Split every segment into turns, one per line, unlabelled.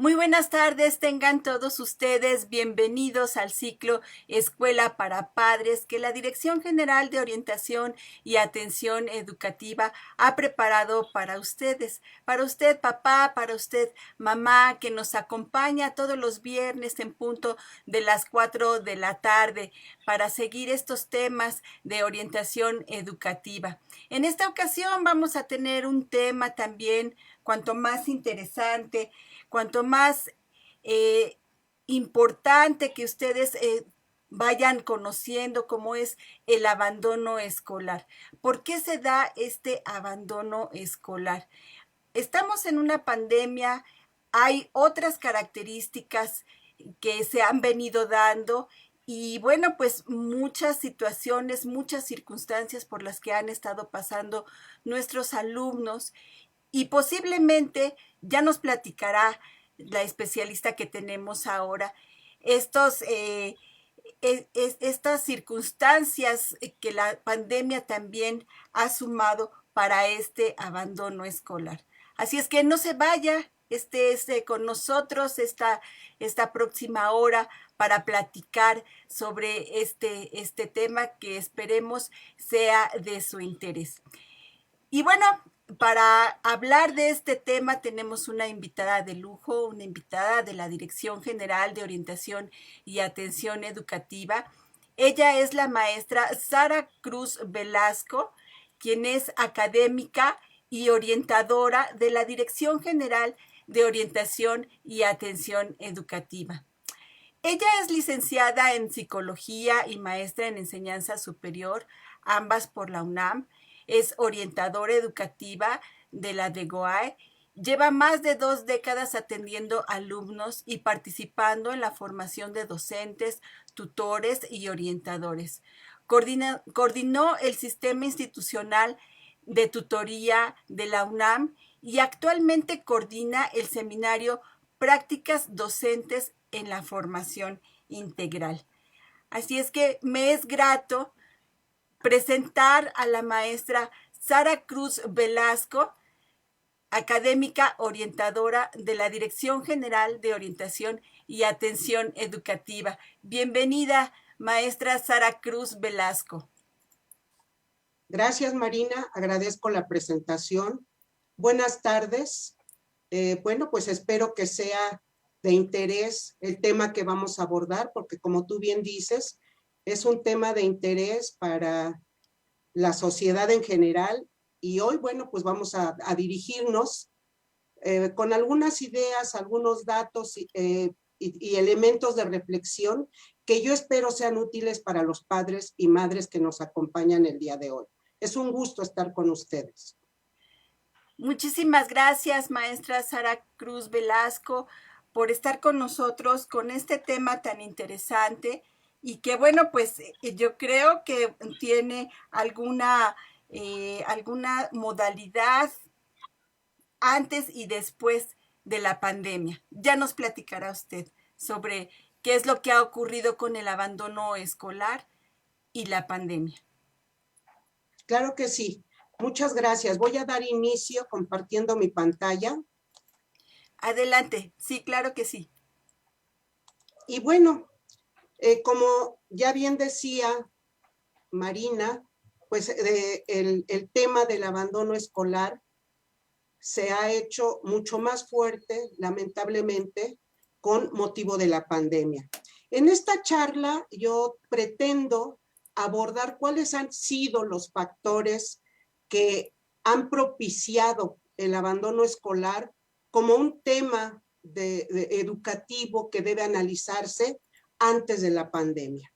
Muy buenas tardes, tengan todos ustedes bienvenidos al ciclo Escuela para Padres que la Dirección General de Orientación y Atención Educativa ha preparado para ustedes. Para usted, papá, para usted, mamá, que nos acompaña todos los viernes en punto de las 4 de la tarde para seguir estos temas de orientación educativa. En esta ocasión vamos a tener un tema también cuanto más interesante, cuanto más eh, importante que ustedes vayan conociendo cómo es el abandono escolar. ¿Por qué se da este abandono escolar? Estamos en una pandemia, hay otras características que se han venido dando y bueno, pues muchas situaciones, muchas circunstancias por las que han estado pasando nuestros alumnos y posiblemente ya nos platicará la especialista que tenemos ahora estos, estas circunstancias que la pandemia también ha sumado para este abandono escolar. Así es que no se vaya, esté con nosotros esta próxima hora para platicar sobre este tema que esperemos sea de su interés. Y bueno, para hablar de este tema tenemos una invitada de lujo, una invitada de la Dirección General de Orientación y Atención Educativa. Ella es la maestra Sara Cruz Velasco, quien es académica y orientadora de la Dirección General de Orientación y Atención Educativa. Ella es licenciada en Psicología y maestra en Enseñanza Superior, ambas por la UNAM. Es orientadora educativa de la DEGOAE. Lleva más de 2 décadas atendiendo alumnos y participando en la formación de docentes, tutores y orientadores. Coordinó el sistema institucional de tutoría de la UNAM y actualmente coordina el seminario Prácticas Docentes en la Formación Integral. Así es que me es grato presentar a la maestra Sara Cruz Velasco, académica orientadora de la Dirección General de Orientación y Atención Educativa. Bienvenida, maestra Sara Cruz Velasco.
Gracias, Marina. Agradezco la presentación. Buenas tardes. Bueno, pues espero que sea de interés el tema que vamos a abordar, porque como tú bien dices, es un tema de interés para la sociedad en general. Y hoy, bueno, pues vamos a dirigirnos con algunas ideas, algunos datos y elementos de reflexión que yo espero sean útiles para los padres y madres que nos acompañan el día de hoy. Es un gusto estar con ustedes.
Muchísimas gracias, maestra Sara Cruz Velasco, por estar con nosotros con este tema tan interesante y que, bueno, pues yo creo que tiene alguna modalidad antes y después de la pandemia. Ya nos platicará usted sobre qué es lo que ha ocurrido con el abandono escolar y la pandemia.
Claro que sí. Muchas gracias. Voy a dar inicio compartiendo mi pantalla.
Adelante. Sí, claro que sí.
Y bueno, como ya bien decía Marina, pues el tema del abandono escolar se ha hecho mucho más fuerte, lamentablemente, con motivo de la pandemia. En esta charla yo pretendo abordar cuáles han sido los factores que han propiciado el abandono escolar como un tema educativo que debe analizarse antes de la pandemia.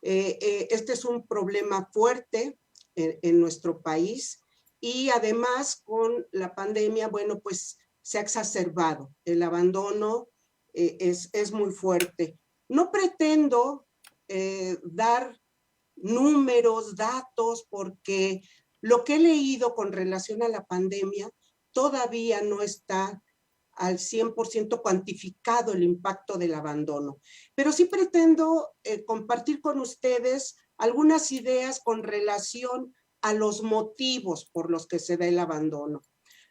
Este es un problema fuerte en nuestro país y además con la pandemia, bueno, pues se ha exacerbado. El abandono es muy fuerte. No pretendo dar números, datos, porque lo que he leído con relación a la pandemia todavía no está al 100% cuantificado el impacto del abandono. Pero sí pretendo compartir con ustedes algunas ideas con relación a los motivos por los que se da el abandono.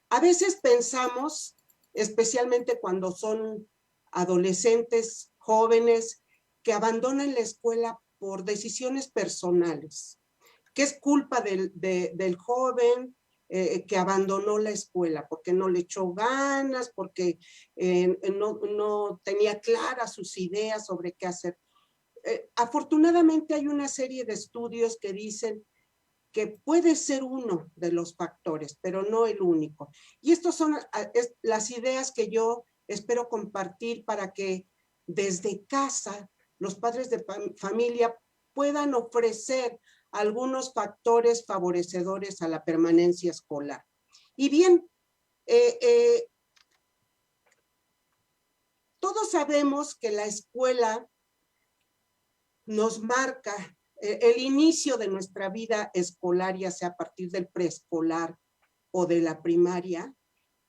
A veces pensamos especialmente cuando son adolescentes, jóvenes, que abandonan la escuela por decisiones personales, que es culpa del joven que abandonó la escuela, porque no le echó ganas, porque no tenía claras sus ideas sobre qué hacer. Afortunadamente hay una serie de estudios que dicen que puede ser uno de los factores, pero no el único. Y estas son las ideas que yo espero compartir para que desde casa los padres de familia puedan ofrecer algunos factores favorecedores a la permanencia escolar. Y bien, todos sabemos que la escuela nos marca el inicio de nuestra vida escolar, ya sea a partir del preescolar o de la primaria,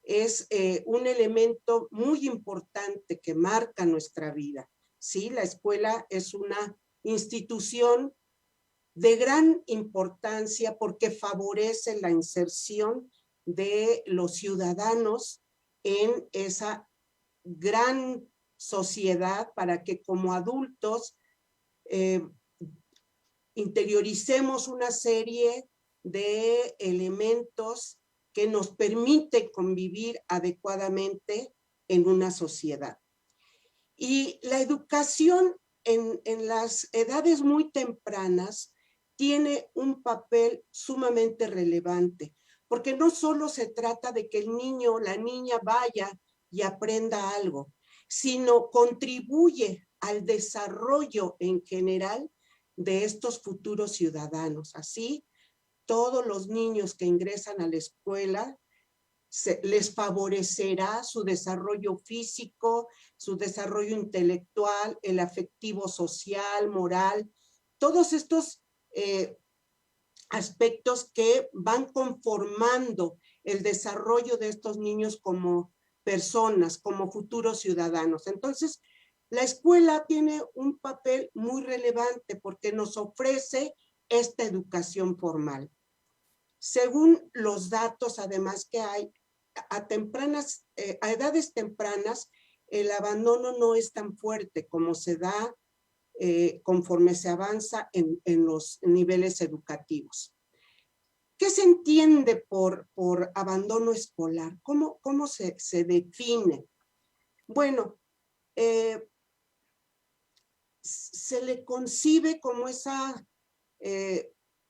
es un elemento muy importante que marca nuestra vida. ¿Sí? La escuela es una institución de gran importancia porque favorece la inserción de los ciudadanos en esa gran sociedad para que como adultos interioricemos una serie de elementos que nos permiten convivir adecuadamente en una sociedad. Y la educación en las edades muy tempranas tiene un papel sumamente relevante, porque no solo se trata de que el niño o la niña vaya y aprenda algo, sino contribuye al desarrollo en general de estos futuros ciudadanos. Así, todos los niños que ingresan a la escuela les favorecerá su desarrollo físico, su desarrollo intelectual, el afectivo social, moral, todos estos aspectos que van conformando el desarrollo de estos niños como personas, como futuros ciudadanos. Entonces, la escuela tiene un papel muy relevante porque nos ofrece esta educación formal. Según los datos, además, que hay, a edades tempranas, el abandono no es tan fuerte como se da conforme se avanza en los niveles educativos. ¿Qué se entiende por abandono escolar? ¿Cómo se define? Bueno, se le concibe como esa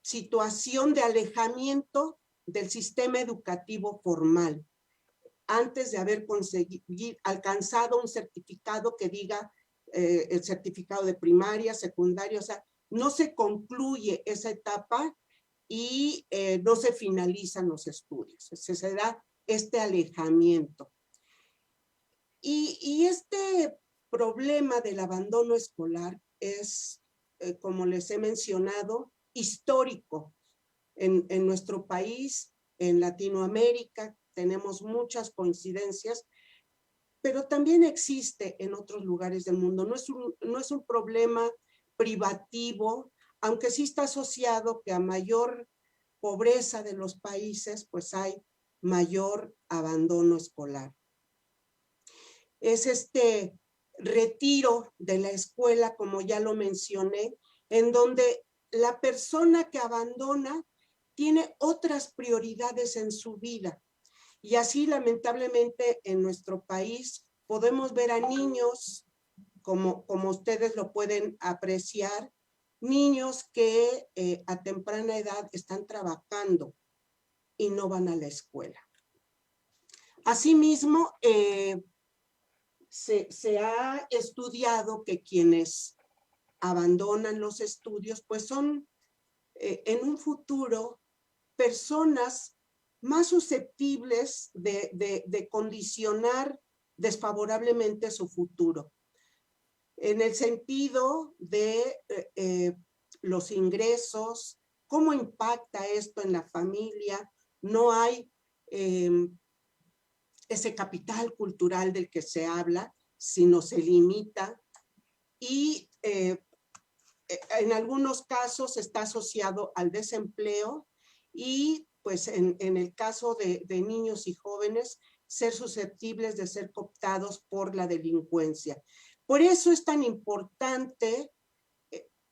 situación de alejamiento del sistema educativo formal, antes de haber alcanzado un certificado que diga el certificado de primaria, secundaria, o sea, no se concluye esa etapa y no se finalizan los estudios. Se da este alejamiento. Y este problema del abandono escolar es, como les he mencionado, histórico. En nuestro país, en Latinoamérica, tenemos muchas coincidencias, pero también existe en otros lugares del mundo. No es un problema privativo, aunque sí está asociado que a mayor pobreza de los países, pues hay mayor abandono escolar. Es este retiro de la escuela, como ya lo mencioné, en donde la persona que abandona tiene otras prioridades en su vida. Y así, lamentablemente, en nuestro país podemos ver a niños, como ustedes lo pueden apreciar, niños que a temprana edad están trabajando y no van a la escuela. Asimismo, se ha estudiado que quienes abandonan los estudios, pues son en un futuro personas más susceptibles de condicionar desfavorablemente su futuro, en el sentido de los ingresos, cómo impacta esto en la familia. No hay ese capital cultural del que se habla, sino se limita, y en algunos casos está asociado al desempleo, y pues en el caso de niños y jóvenes ser susceptibles de ser cooptados por la delincuencia. Por eso es tan importante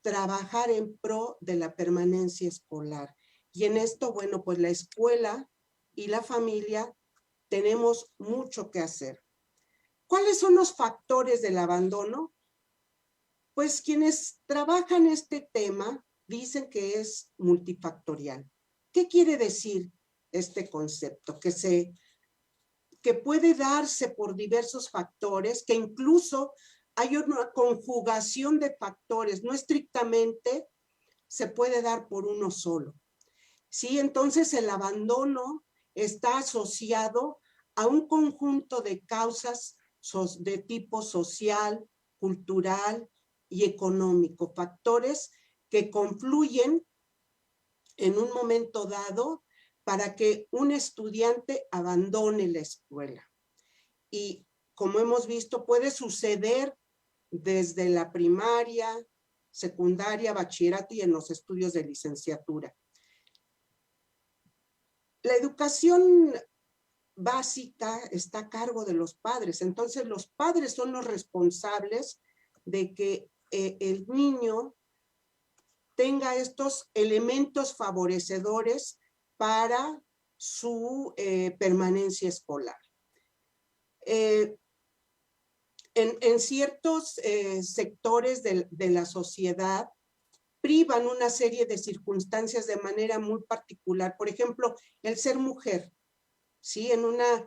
trabajar en pro de la permanencia escolar. Y en esto, bueno, pues la escuela y la familia tenemos mucho que hacer. ¿Cuáles son los factores del abandono? Pues quienes trabajan este tema dicen que es multifactorial. ¿Qué quiere decir este concepto? Que puede darse por diversos factores, que incluso hay una conjugación de factores, no estrictamente se puede dar por uno solo. ¿Sí? Entonces el abandono está asociado a un conjunto de causas de tipo social, cultural y económico, factores que confluyen en un momento dado para que un estudiante abandone la escuela. Y como hemos visto, puede suceder desde la primaria, secundaria, bachillerato y en los estudios de licenciatura. La educación básica está a cargo de los padres, entonces los padres son los responsables de que el niño tenga estos elementos favorecedores para su permanencia escolar. En ciertos sectores de la sociedad privan una serie de circunstancias de manera muy particular. Por ejemplo, el ser mujer, ¿sí?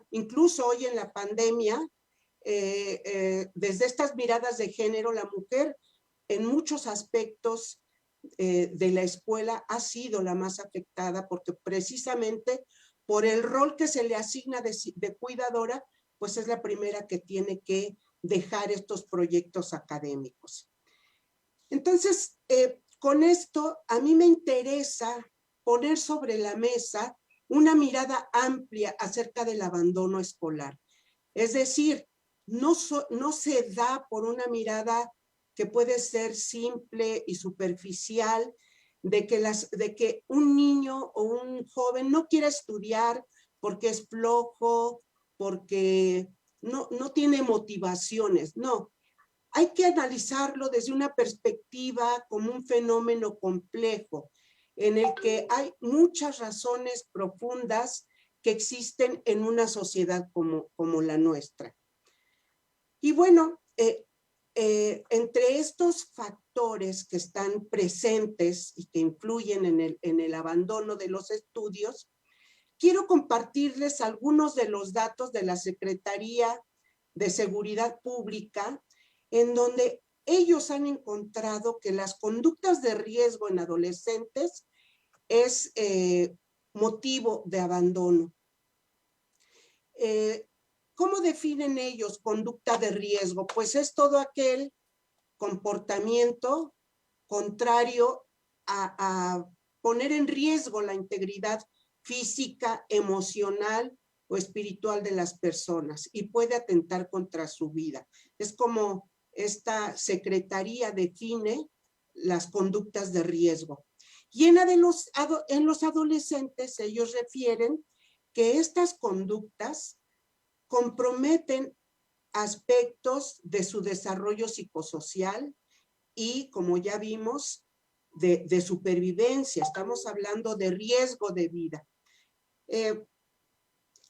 Incluso hoy en la pandemia, desde estas miradas de género, la mujer en muchos aspectos de la escuela ha sido la más afectada porque precisamente por el rol que se le asigna de cuidadora, pues es la primera que tiene que dejar estos proyectos académicos. Entonces, con esto a mí me interesa poner sobre la mesa una mirada amplia acerca del abandono escolar. Es decir, no se da por una mirada que puede ser simple y superficial de que un niño o un joven no quiera estudiar porque es flojo, porque no tiene motivaciones. No, hay que analizarlo desde una perspectiva como un fenómeno complejo en el que hay muchas razones profundas que existen en una sociedad como la nuestra. Y bueno, entre estos factores que están presentes y que influyen en el abandono de los estudios, quiero compartirles algunos de los datos de la Secretaría de Seguridad Pública, en donde ellos han encontrado que las conductas de riesgo en adolescentes es motivo de abandono. ¿Cómo definen ellos conducta de riesgo? Pues es todo aquel comportamiento contrario a poner en riesgo la integridad física, emocional o espiritual de las personas y puede atentar contra su vida. Es como esta secretaría define las conductas de riesgo. Y en los adolescentes ellos refieren que estas conductas comprometen aspectos de su desarrollo psicosocial y, como ya vimos, de supervivencia. Estamos hablando de riesgo de vida.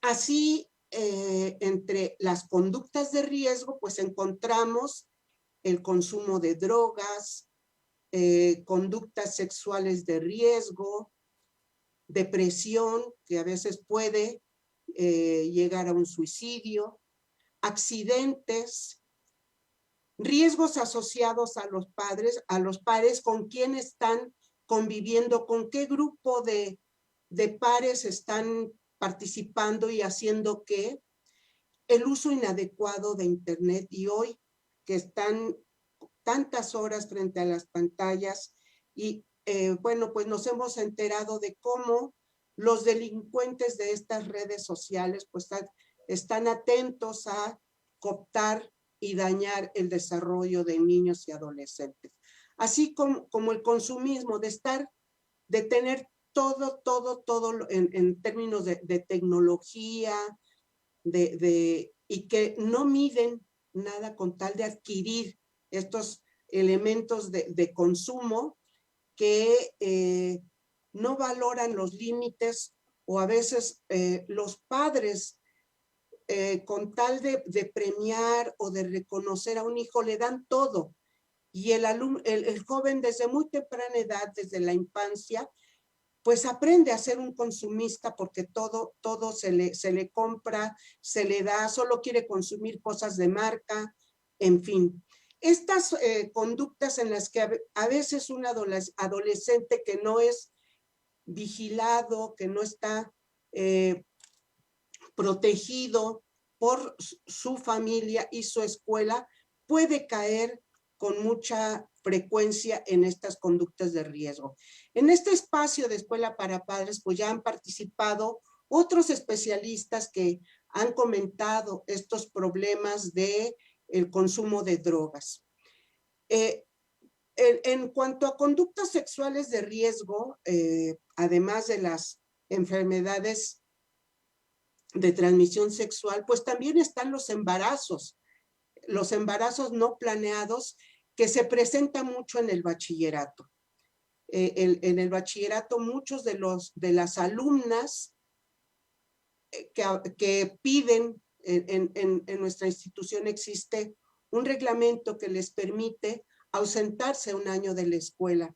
Así, entre las conductas de riesgo, pues encontramos el consumo de drogas, conductas sexuales de riesgo, depresión, que a veces puede llegar a un suicidio, accidentes, riesgos asociados a los pares con quién están conviviendo, con qué grupo de pares están participando y haciendo qué, el uso inadecuado de Internet y hoy que están tantas horas frente a las pantallas y bueno, pues nos hemos enterado de cómo los delincuentes de estas redes sociales pues están atentos a cooptar y dañar el desarrollo de niños y adolescentes. Así como el consumismo de tener todo en términos de tecnología, y que no miden nada con tal de adquirir estos elementos de consumo que no valoran los límites, o a veces los padres con tal de premiar o de reconocer a un hijo le dan todo, y el joven desde muy temprana edad, desde la infancia, pues aprende a ser un consumista porque todo se le compra, se le da, solo quiere consumir cosas de marca, en fin. Estas conductas en las que a veces un adolescente que no es vigilado, que no está protegido por su familia y su escuela, puede caer con mucha frecuencia en estas conductas de riesgo. En este espacio de Escuela para Padres, pues ya han participado otros especialistas que han comentado estos problemas de el consumo de drogas. En cuanto a conductas sexuales de riesgo, además de las enfermedades de transmisión sexual, pues también están los embarazos no planeados, que se presentan mucho en el bachillerato. En el bachillerato, muchos de las alumnas que piden, en nuestra institución existe un reglamento que les permite ausentarse un año de la escuela.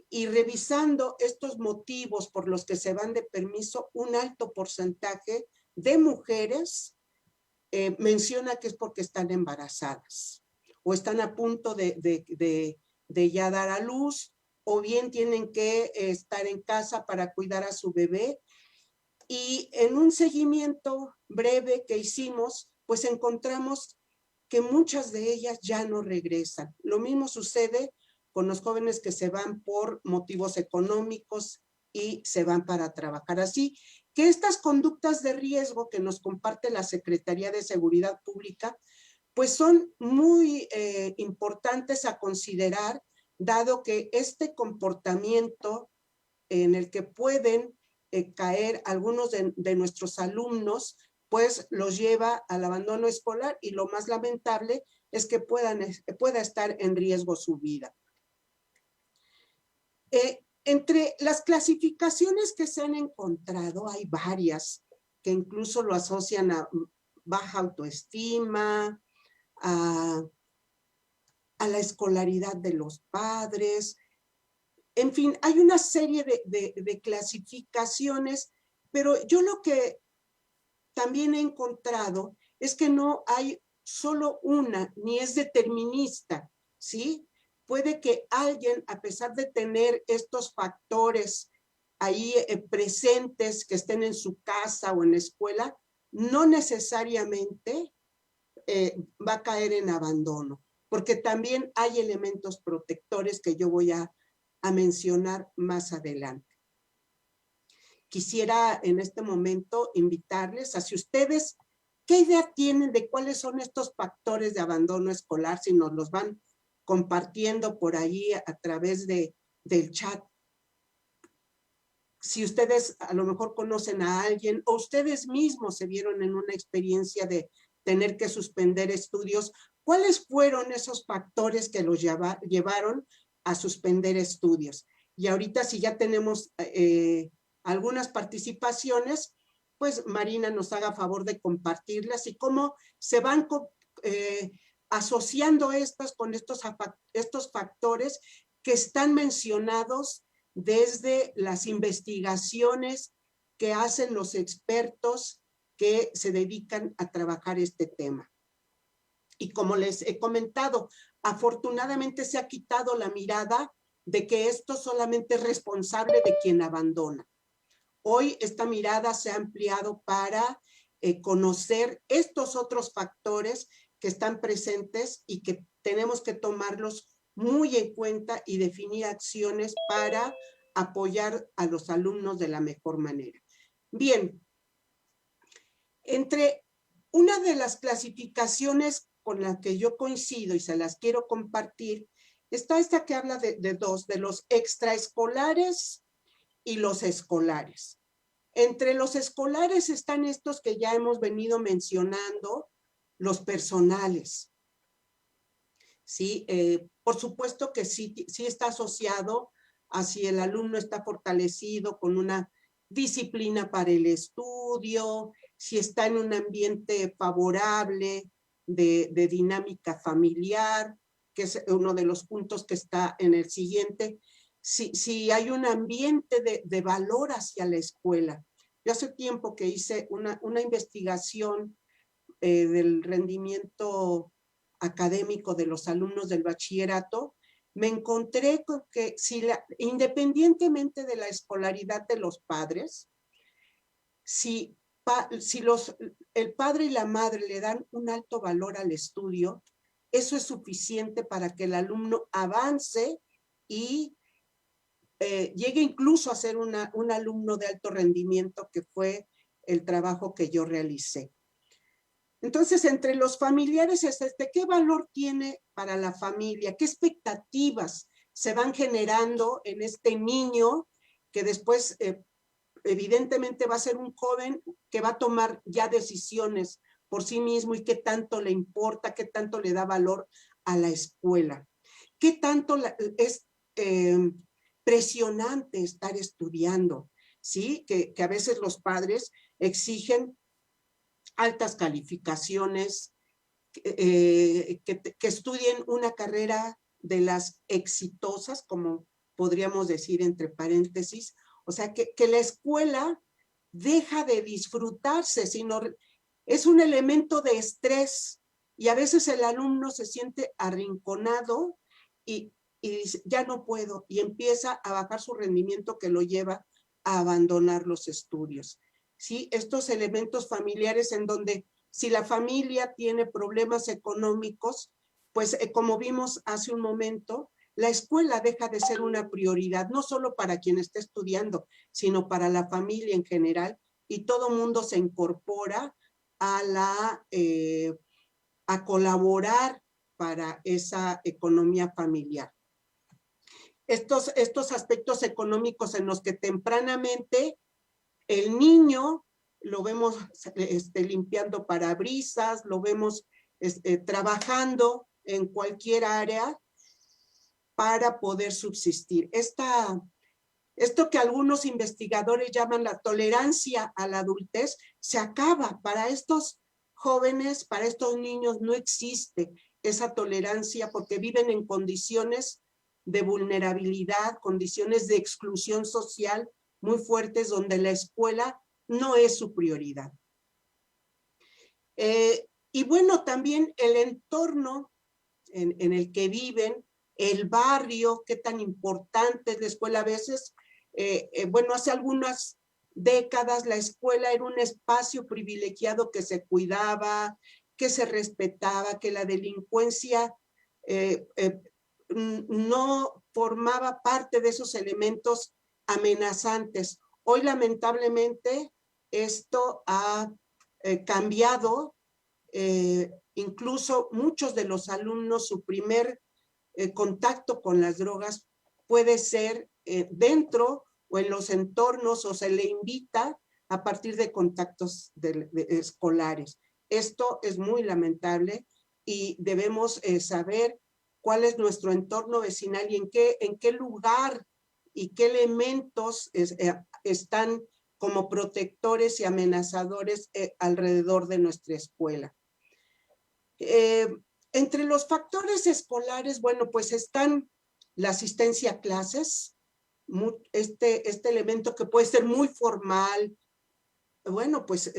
Y revisando estos motivos por los que se van de permiso, un alto porcentaje de mujeres menciona que es porque están embarazadas o están a punto de ya dar a luz, o bien tienen que estar en casa para cuidar a su bebé. Y en un seguimiento breve que hicimos, pues encontramos que muchas de ellas ya no regresan. Lo mismo sucede con los jóvenes que se van por motivos económicos y se van para trabajar. Así que estas conductas de riesgo que nos comparte la Secretaría de Seguridad Pública, pues son muy importantes a considerar, dado que este comportamiento en el que pueden caer algunos de nuestros alumnos, pues los lleva al abandono escolar, y lo más lamentable es que pueda estar en riesgo su vida. Entre las clasificaciones que se han encontrado, hay varias que incluso lo asocian a baja autoestima, a la escolaridad de los padres. En fin, hay una serie de clasificaciones, pero yo lo que también he encontrado es que no hay solo una, ni es determinista, ¿sí? Puede que alguien, a pesar de tener estos factores ahí presentes, que estén en su casa o en la escuela, no necesariamente va a caer en abandono, porque también hay elementos protectores que yo voy a mencionar más adelante. Quisiera en este momento invitarles a, si ustedes, ¿qué idea tienen de cuáles son estos factores de abandono escolar? Si nos los van compartiendo por ahí a través del chat. Si ustedes a lo mejor conocen a alguien, o ustedes mismos se vieron en una experiencia de tener que suspender estudios, ¿cuáles fueron esos factores que los llevaron a suspender estudios? Y ahorita, si ya tenemos algunas participaciones, pues Marina nos haga favor de compartirlas y cómo se van asociando estas con estos factores que están mencionados desde las investigaciones que hacen los expertos que se dedican a trabajar este tema. Y como les he comentado, afortunadamente se ha quitado la mirada de que esto solamente es responsable de quien abandona. Hoy esta mirada se ha ampliado para conocer estos otros factores que están presentes y que tenemos que tomarlos muy en cuenta y definir acciones para apoyar a los alumnos de la mejor manera. Bien, entre una de las clasificaciones con la que yo coincido y se las quiero compartir, está esta que habla de los extraescolares y los escolares. Entre los escolares están estos que ya hemos venido mencionando, los personales. Sí, por supuesto que sí, sí está asociado a si el alumno está fortalecido con una disciplina para el estudio, si está en un ambiente favorable de dinámica familiar, que es uno de los puntos que está en el siguiente, si hay un ambiente de valor hacia la escuela. Yo hace tiempo que hice una investigación del rendimiento académico de los alumnos del bachillerato, me encontré con que independientemente de la escolaridad de los padres, si el padre y la madre le dan un alto valor al estudio, eso es suficiente para que el alumno avance y llegue incluso a ser un alumno de alto rendimiento, que fue el trabajo que yo realicé. Entonces, entre los familiares es ¿qué valor tiene para la familia? ¿Qué expectativas se van generando en este niño que después evidentemente va a ser un joven que va a tomar ya decisiones por sí mismo, y qué tanto le importa, qué tanto le da valor a la escuela? ¿Qué tanto es presionante estar estudiando? ¿Sí? Que a veces los padres exigen altas calificaciones, que estudien una carrera de las exitosas, como podríamos decir entre paréntesis, o sea, que la escuela deja de disfrutarse, sino es un elemento de estrés, y a veces el alumno se siente arrinconado y dice, ya no puedo, y empieza a bajar su rendimiento, que lo lleva a abandonar los estudios. ¿Sí? Estos elementos familiares en donde si la familia tiene problemas económicos, pues como vimos hace un momento, la escuela deja de ser una prioridad, no solo para quien está estudiando, sino para la familia en general, y todo mundo se incorpora a colaborar para esa economía familiar. Estos aspectos económicos en los que tempranamente el niño lo vemos limpiando parabrisas, lo vemos trabajando en cualquier área para poder subsistir. Esto que algunos investigadores llaman la tolerancia a la adultez se acaba. Para estos jóvenes, para estos niños, no existe esa tolerancia, porque viven en condiciones de vulnerabilidad, condiciones de exclusión social muy fuertes, donde la escuela no es su prioridad. Y bueno, también el entorno en el que viven, el barrio, qué tan importante es la escuela. A veces, bueno, hace algunas décadas la escuela era un espacio privilegiado que se cuidaba, que se respetaba, que la delincuencia no formaba parte de esos elementos amenazantes. Hoy, lamentablemente, esto ha cambiado. Incluso muchos de los alumnos, su primer contacto con las drogas puede ser dentro o en los entornos, o se le invita a partir de contactos escolares. Esto es muy lamentable, y debemos saber cuál es nuestro entorno vecinal y en qué lugar y qué elementos están como protectores y amenazadores alrededor de nuestra escuela. Entre los factores escolares, bueno, pues están la asistencia a clases, este elemento que puede ser muy formal. Bueno, pues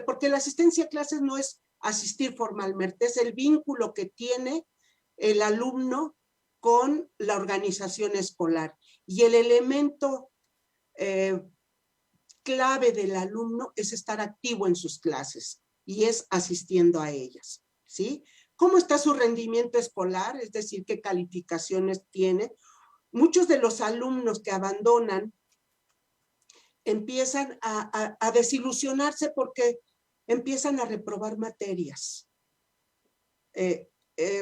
porque la asistencia a clases no es asistir formalmente, es el vínculo que tiene el alumno con la organización escolar. Y el elemento clave del alumno es estar activo en sus clases, y es asistiendo a ellas, ¿sí? ¿Cómo está su rendimiento escolar? Es decir, ¿qué calificaciones tiene? Muchos de los alumnos que abandonan empiezan a desilusionarse porque empiezan a reprobar materias.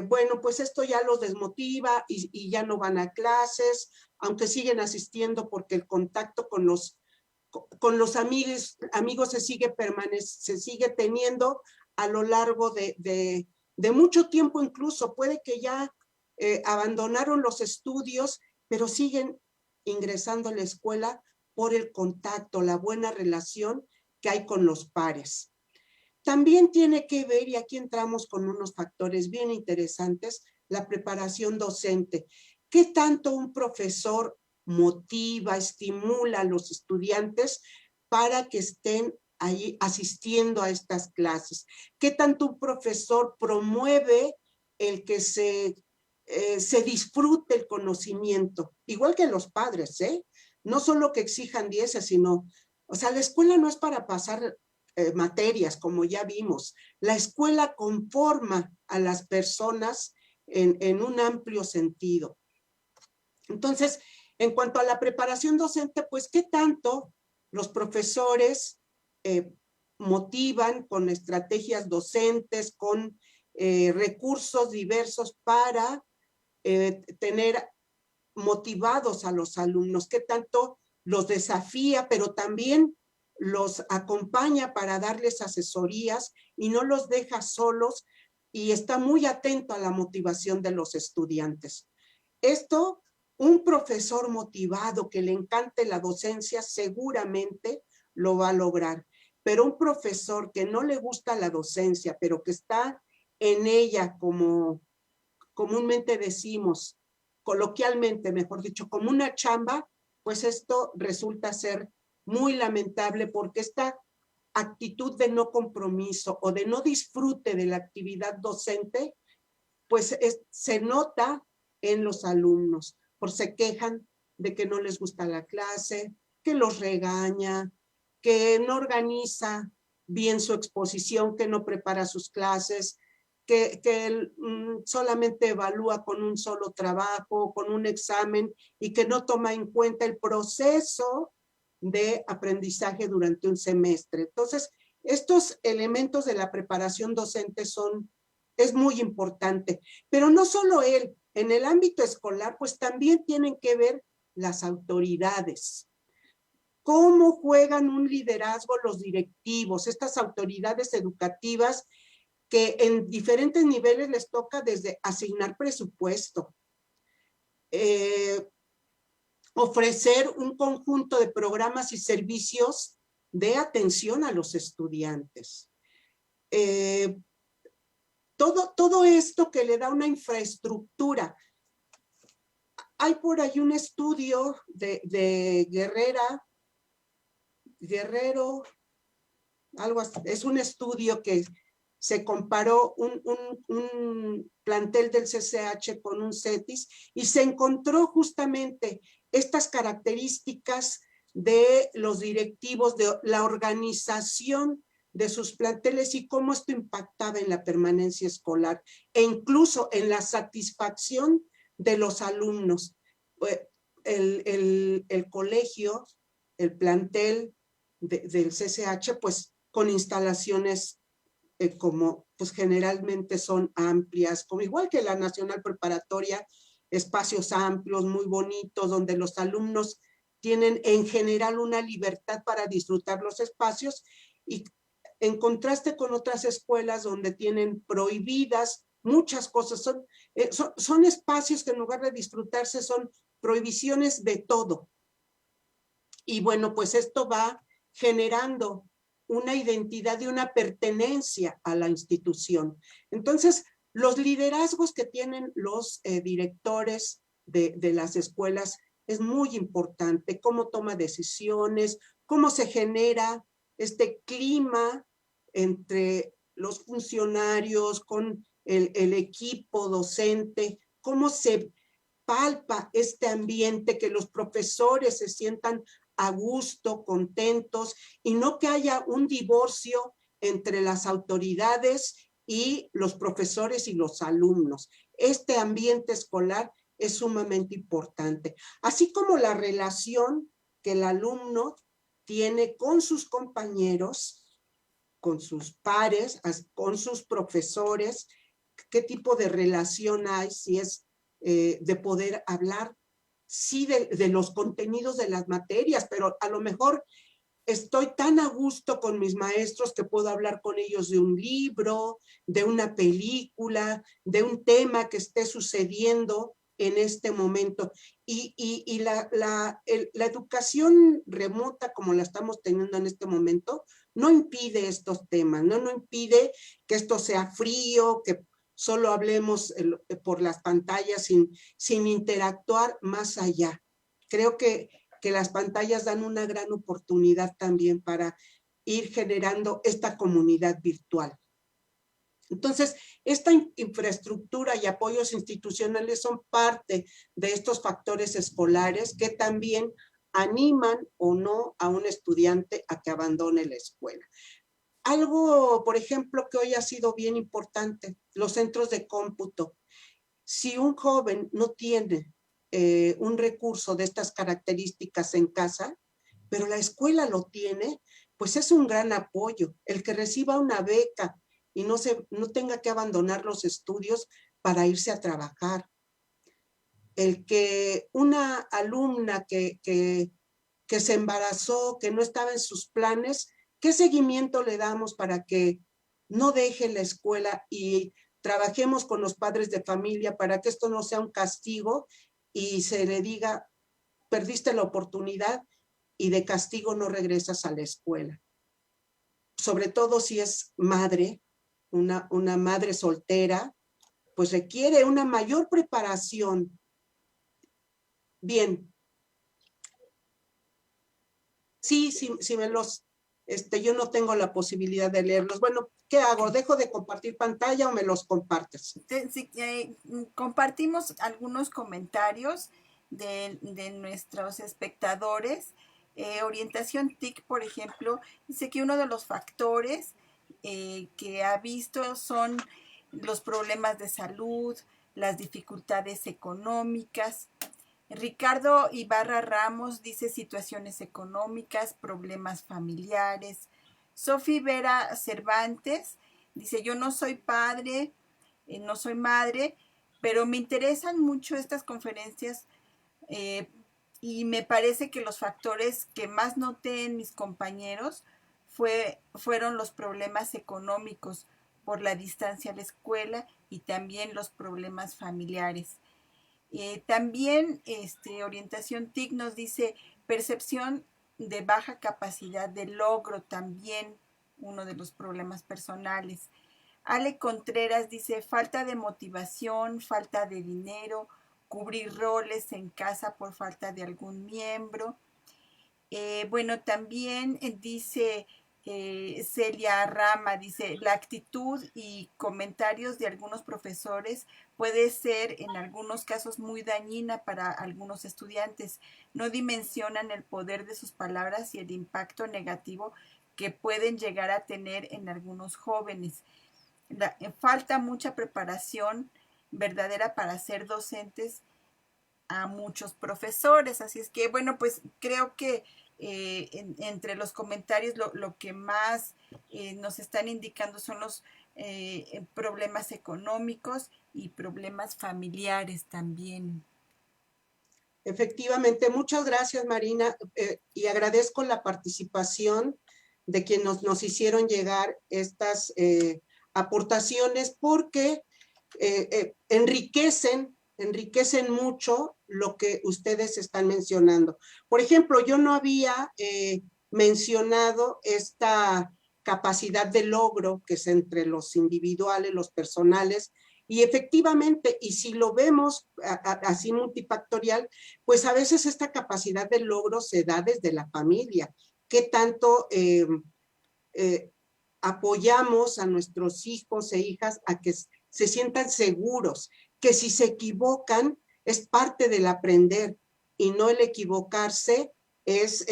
bueno, pues esto ya los desmotiva y ya no van a clases, aunque siguen asistiendo porque el contacto con los amigos se sigue teniendo a lo largo de mucho tiempo. Incluso puede que ya abandonaron los estudios, pero siguen ingresando a la escuela por el contacto, la buena relación que hay con los pares. También tiene que ver, y aquí entramos con unos factores bien interesantes, la preparación docente. ¿Qué tanto un profesor motiva, estimula a los estudiantes para que estén ahí asistiendo a estas clases? ¿Qué tanto un profesor promueve el que se disfrute el conocimiento? Igual que los padres, ¿eh? No solo que exijan 10, sino, o sea, la escuela no es para pasar materias, como ya vimos. La escuela conforma a las personas en un amplio sentido. Entonces, en cuanto a la preparación docente, pues, ¿qué tanto los profesores motivan con estrategias docentes, con recursos diversos para tener motivados a los alumnos? ¿Qué tanto los desafía, pero también los acompaña para darles asesorías y no los deja solos y está muy atento a la motivación de los estudiantes? Esto, un profesor motivado que le encante la docencia seguramente lo va a lograr, pero un profesor que no le gusta la docencia, pero que está en ella, como comúnmente decimos, coloquialmente, mejor dicho, como una chamba, pues esto resulta ser muy lamentable, porque esta actitud de no compromiso o de no disfrute de la actividad docente, pues se nota en los alumnos, por se quejan de que no les gusta la clase, que los regaña, que no organiza bien su exposición, que no prepara sus clases, que él solamente evalúa con un solo trabajo, con un examen, y que no toma en cuenta el proceso de aprendizaje durante un semestre. Entonces, estos elementos de la preparación docente es muy importante, pero no solo él, en el ámbito escolar, pues también tienen que ver las autoridades. ¿Cómo juegan un liderazgo los directivos, estas autoridades educativas que en diferentes niveles les toca desde asignar presupuesto, ofrecer un conjunto de programas y servicios de atención a los estudiantes? Todo esto que le da una infraestructura. Hay por ahí un estudio de Guerrero, algo así, es un estudio que se comparó un plantel del CCH con un CETIS y se encontró justamente estas características de los directivos, de la organización de sus planteles y cómo esto impactaba en la permanencia escolar e incluso en la satisfacción de los alumnos. El colegio, el plantel del CCH, pues con instalaciones como pues generalmente son amplias, como igual que la Nacional Preparatoria, espacios amplios, muy bonitos, donde los alumnos tienen en general una libertad para disfrutar los espacios, y en contraste con otras escuelas donde tienen prohibidas muchas cosas, son espacios que en lugar de disfrutarse son prohibiciones de todo. Y bueno, pues esto va generando una identidad y una pertenencia a la institución. Entonces, los liderazgos que tienen los directores de las escuelas es muy importante, cómo toma decisiones, cómo se genera este clima entre los funcionarios, con el equipo docente, cómo se palpa este ambiente, que los profesores se sientan a gusto, contentos, y no que haya un divorcio entre las autoridades y los profesores y los alumnos. Este ambiente escolar es sumamente importante, así como la relación que el alumno tiene con sus compañeros, con sus pares, con sus profesores, qué tipo de relación hay, si es de poder hablar, sí, de los contenidos de las materias, pero a lo mejor estoy tan a gusto con mis maestros que puedo hablar con ellos de un libro, de una película, de un tema que esté sucediendo en este momento. Y la educación remota como la estamos teniendo en este momento no impide estos temas, no impide que esto sea frío, que solo hablemos por las pantallas sin interactuar más allá. Creo que las pantallas dan una gran oportunidad también para ir generando esta comunidad virtual. Entonces, esta infraestructura y apoyos institucionales son parte de estos factores escolares que también animan o no a un estudiante a que abandone la escuela. Algo, por ejemplo, que hoy ha sido bien importante, los centros de cómputo. Si un joven no tiene un recurso de estas características en casa, pero la escuela lo tiene, pues es un gran apoyo. El que reciba una beca y no tenga que abandonar los estudios para irse a trabajar. El que una alumna que se embarazó, que no estaba en sus planes, ¿qué seguimiento le damos para que no deje la escuela y trabajemos con los padres de familia para que esto no sea un castigo y se le diga, perdiste la oportunidad y de castigo no regresas a la escuela? Sobre todo si es madre, una madre soltera, pues requiere una mayor preparación. Bien. Sí, me los, yo no tengo la posibilidad de leerlos. Bueno, ¿qué hago? ¿Dejo de compartir pantalla o me los compartes?
Sí, compartimos algunos comentarios de nuestros espectadores. Orientación TIC, por ejemplo, dice que uno de los factores que ha visto son los problemas de salud, las dificultades económicas. Ricardo Ibarra Ramos dice situaciones económicas, problemas familiares. Sofi Vera Cervantes dice, yo no soy padre, no soy madre, pero me interesan mucho estas conferencias eh, y me parece que los factores que más noté en mis compañeros fueron los problemas económicos por la distancia a la escuela y también los problemas familiares. También orientación TIC nos dice percepción de baja capacidad de logro, también uno de los problemas personales. Ale Contreras dice falta de motivación, falta de dinero, cubrir roles en casa por falta de algún miembro. Bueno, también dice Celia Rama, dice, la actitud y comentarios de algunos profesores puede ser en algunos casos muy dañina para algunos estudiantes. No dimensionan el poder de sus palabras y el impacto negativo que pueden llegar a tener en algunos jóvenes. Falta mucha preparación verdadera para ser docentes a muchos profesores. Así es que, bueno, pues creo que entre los comentarios lo que más nos están indicando son los problemas económicos y problemas familiares también.
Efectivamente, muchas gracias, Marina, y agradezco la participación de quienes nos hicieron llegar estas aportaciones porque enriquecen mucho lo que ustedes están mencionando. Por ejemplo, yo no había mencionado esta capacidad de logro que es entre los individuales, los personales, y efectivamente, y si lo vemos así multifactorial, pues a veces esta capacidad de logro se da desde la familia. ¿Qué tanto apoyamos a nuestros hijos e hijas a que se sientan seguros, que si se equivocan es parte del aprender y no el equivocarse es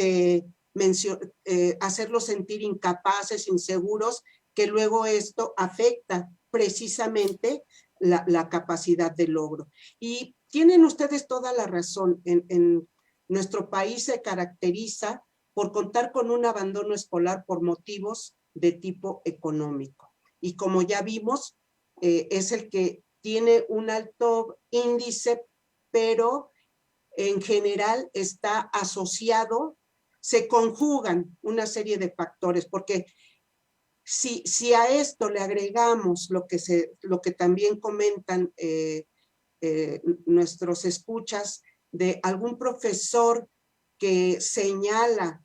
hacerlos sentir incapaces, inseguros, que luego esto afecta precisamente la capacidad de logro. Y tienen ustedes toda la razón, en nuestro país se caracteriza por contar con un abandono escolar por motivos de tipo económico. Y como ya vimos, es el que tiene un alto índice, pero en general está asociado, se conjugan una serie de factores, porque si a esto le agregamos lo que también comentan nuestros escuchas de algún profesor que señala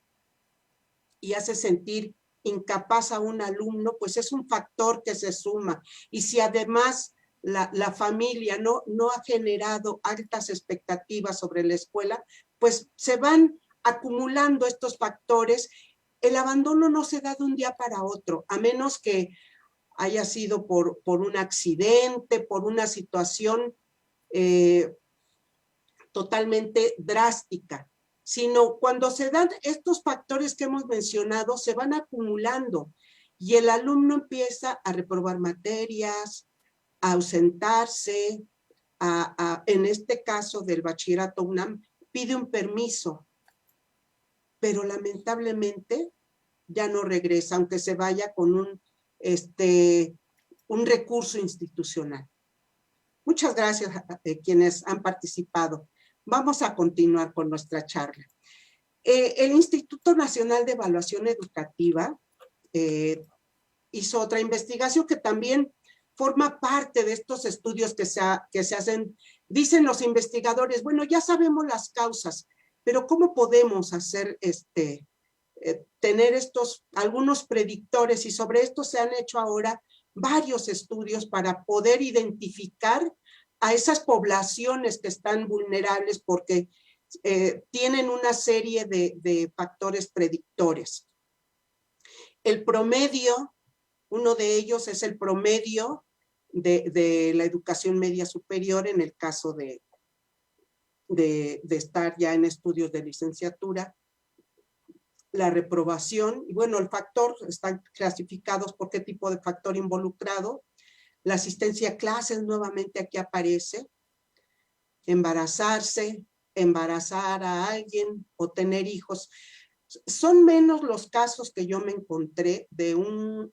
y hace sentir incapaz a un alumno, pues es un factor que se suma. Y si además la familia no ha generado altas expectativas sobre la escuela, pues se van acumulando estos factores. El abandono no se da de un día para otro, a menos que haya sido por un accidente, por una situación totalmente drástica, sino cuando se dan estos factores que hemos mencionado, se van acumulando y el alumno empieza a reprobar materias, a ausentarse, en este caso del bachillerato UNAM, pide un permiso, pero lamentablemente ya no regresa, aunque se vaya con un recurso institucional. Muchas gracias a quienes han participado. Vamos a continuar con nuestra charla. El Instituto Nacional de Evaluación Educativa hizo otra investigación que también forma parte de estos estudios que se hacen. Dicen los investigadores, bueno, ya sabemos las causas, pero ¿cómo podemos hacer tener algunos predictores? Y sobre esto se han hecho ahora varios estudios para poder identificar a esas poblaciones que están vulnerables porque tienen una serie de factores predictores. El promedio, uno de ellos es el promedio de la educación media superior en el caso de estar ya en estudios de licenciatura. La reprobación, y bueno, el factor, están clasificados por qué tipo de factor involucrado. La asistencia a clases, nuevamente aquí aparece. Embarazarse, embarazar a alguien o tener hijos. Son menos los casos que yo me encontré de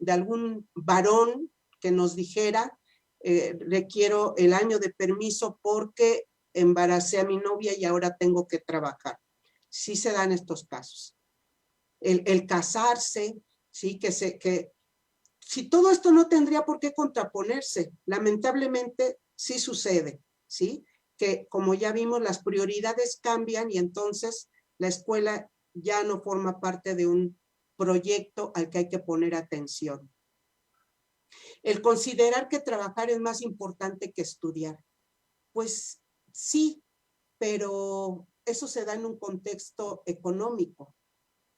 algún varón que nos dijera, requiero el año de permiso porque embaracé a mi novia y ahora tengo que trabajar. Sí se dan estos casos. El casarse, ¿sí? Que si todo esto no tendría por qué contraponerse, lamentablemente sí sucede, ¿sí? Que como ya vimos, las prioridades cambian y entonces la escuela ya no forma parte de un proyecto al que hay que poner atención. El considerar que trabajar es más importante que estudiar. Pues sí, pero eso se da en un contexto económico.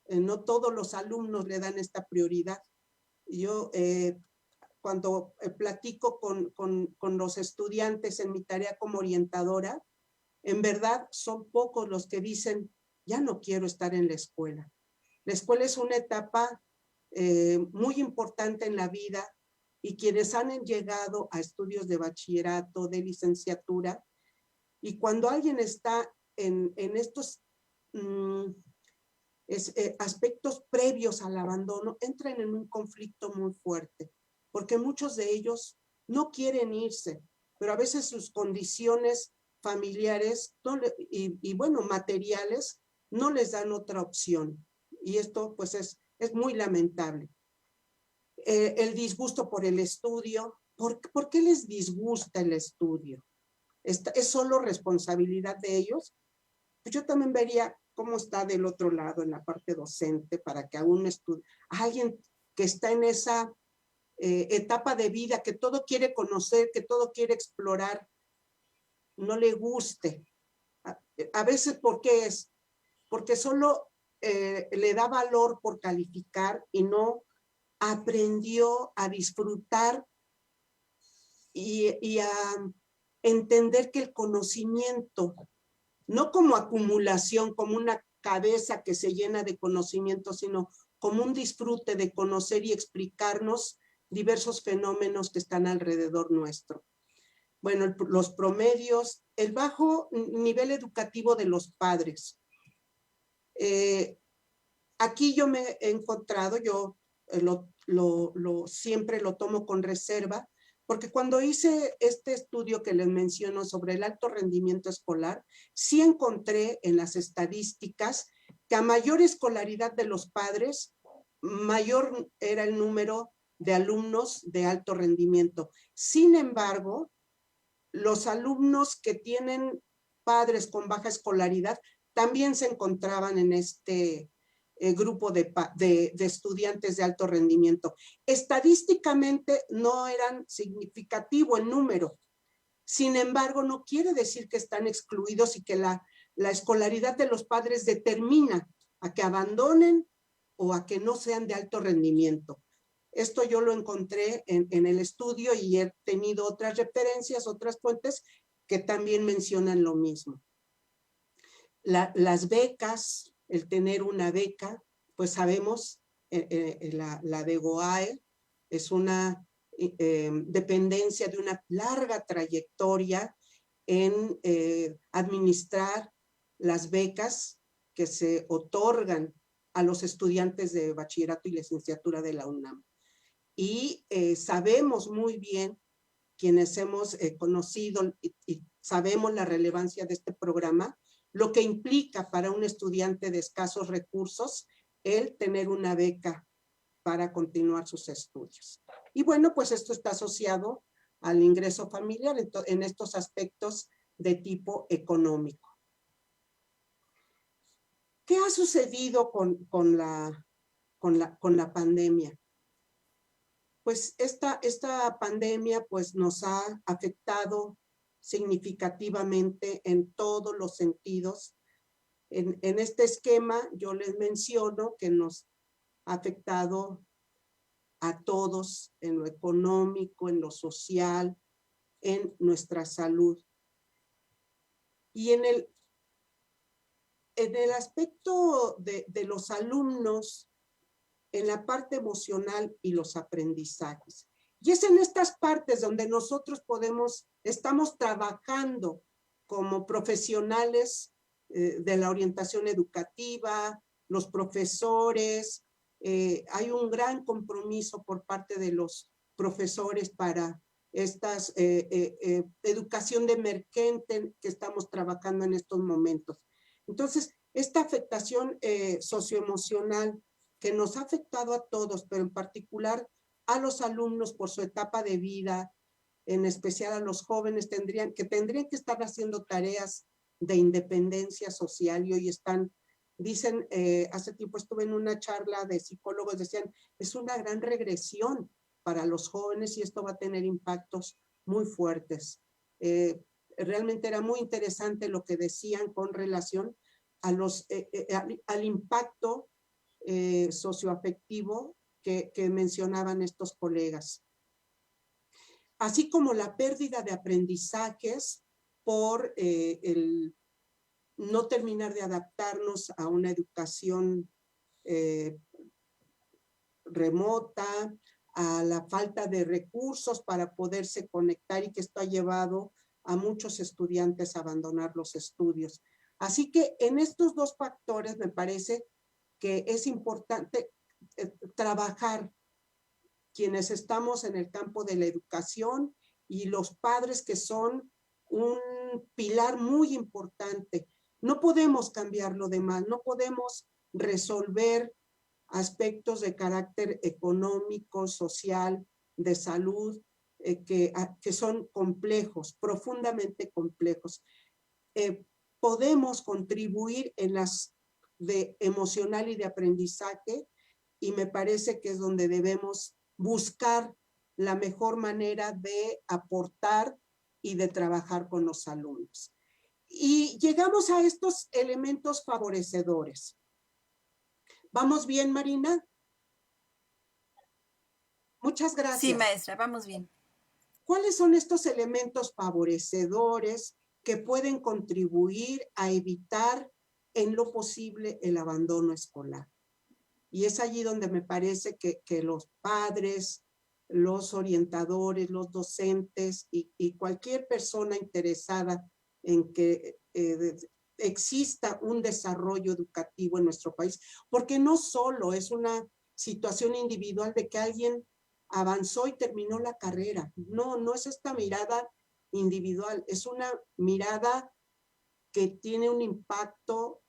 No todos los alumnos le dan esta prioridad. Yo cuando platico con los estudiantes en mi tarea como orientadora, en verdad son pocos los que dicen, ya no quiero estar en la escuela. La escuela es una etapa muy importante en la vida y quienes han llegado a estudios de bachillerato, de licenciatura, y cuando alguien está en estos aspectos previos al abandono, entran en un conflicto muy fuerte, porque muchos de ellos no quieren irse, pero a veces sus condiciones familiares y bueno, materiales, no les dan otra opción. Y esto pues es muy lamentable. El disgusto por el estudio. ¿Por qué les disgusta el estudio? ¿Es solo responsabilidad de ellos? Pues yo también vería cómo está del otro lado en la parte docente para que aún alguien que está en esa etapa de vida, que todo quiere conocer, que todo quiere explorar, no le guste. A veces, ¿por qué es? Porque solo le da valor por calificar y no aprendió a disfrutar y a entender que el conocimiento, no como acumulación, como una cabeza que se llena de conocimiento, sino como un disfrute de conocer y explicarnos diversos fenómenos que están alrededor nuestro. Bueno, los promedios, el bajo nivel educativo de los padres. Aquí yo me he encontrado, yo siempre lo tomo con reserva, porque cuando hice este estudio que les menciono sobre el alto rendimiento escolar, sí encontré en las estadísticas que a mayor escolaridad de los padres, mayor era el número de alumnos de alto rendimiento. Sin embargo, los alumnos que tienen padres con baja escolaridad también se encontraban en este grupo de estudiantes de alto rendimiento. Estadísticamente no eran significativo el número. Sin embargo, no quiere decir que están excluidos y que la escolaridad de los padres determina a que abandonen o a que no sean de alto rendimiento. Esto yo lo encontré en el estudio y he tenido otras referencias, otras fuentes que también mencionan lo mismo. Las becas, el tener una beca, pues sabemos, la de GOAE es una dependencia de una larga trayectoria en administrar las becas que se otorgan a los estudiantes de bachillerato y licenciatura de la UNAM. Y sabemos muy bien, quienes hemos conocido y sabemos la relevancia de este programa, lo que implica para un estudiante de escasos recursos el tener una beca para continuar sus estudios. Y bueno, pues esto está asociado al ingreso familiar en estos aspectos de tipo económico. ¿Qué ha sucedido con la pandemia? Pues esta pandemia pues nos ha afectado significativamente en todos los sentidos. En este esquema yo les menciono que nos ha afectado a todos en lo económico, en lo social, en nuestra salud. Y en el aspecto de los alumnos, en la parte emocional y los aprendizajes. Y es en estas partes donde nosotros estamos trabajando como profesionales de la orientación educativa, los profesores. Hay un gran compromiso por parte de los profesores para esta educación de emergente que estamos trabajando en estos momentos. Entonces, esta afectación socioemocional que nos ha afectado a todos, pero en particular a los alumnos por su etapa de vida, en especial a los jóvenes, tendrían que estar haciendo tareas de independencia social y hoy dicen, hace tiempo estuve en una charla de psicólogos, decían, es una gran regresión para los jóvenes y esto va a tener impactos muy fuertes. Realmente era muy interesante lo que decían con relación a al impacto socioafectivo que mencionaban estos colegas. Así como la pérdida de aprendizajes por el no terminar de adaptarnos a una educación remota, a la falta de recursos para poderse conectar y que esto ha llevado a muchos estudiantes a abandonar los estudios. Así que en estos dos factores me parece que es importante trabajar quienes estamos en el campo de la educación y los padres que son un pilar muy importante. No podemos cambiar lo demás, no podemos resolver aspectos de carácter económico, social, de salud, que son complejos, profundamente complejos. Podemos contribuir en las de emocional y de aprendizaje y me parece que es donde debemos buscar la mejor manera de aportar y de trabajar con los alumnos. Y llegamos a estos elementos favorecedores. ¿Vamos bien, Marina? Muchas gracias.
Sí, maestra, vamos bien.
¿Cuáles son estos elementos favorecedores que pueden contribuir a evitar en lo posible el abandono escolar? Y es allí donde me parece que los padres, los orientadores, los docentes y cualquier persona interesada en que exista un desarrollo educativo en nuestro país, porque no solo es una situación individual de que alguien avanzó y terminó la carrera. No, no es esta mirada individual, es una mirada que tiene un impacto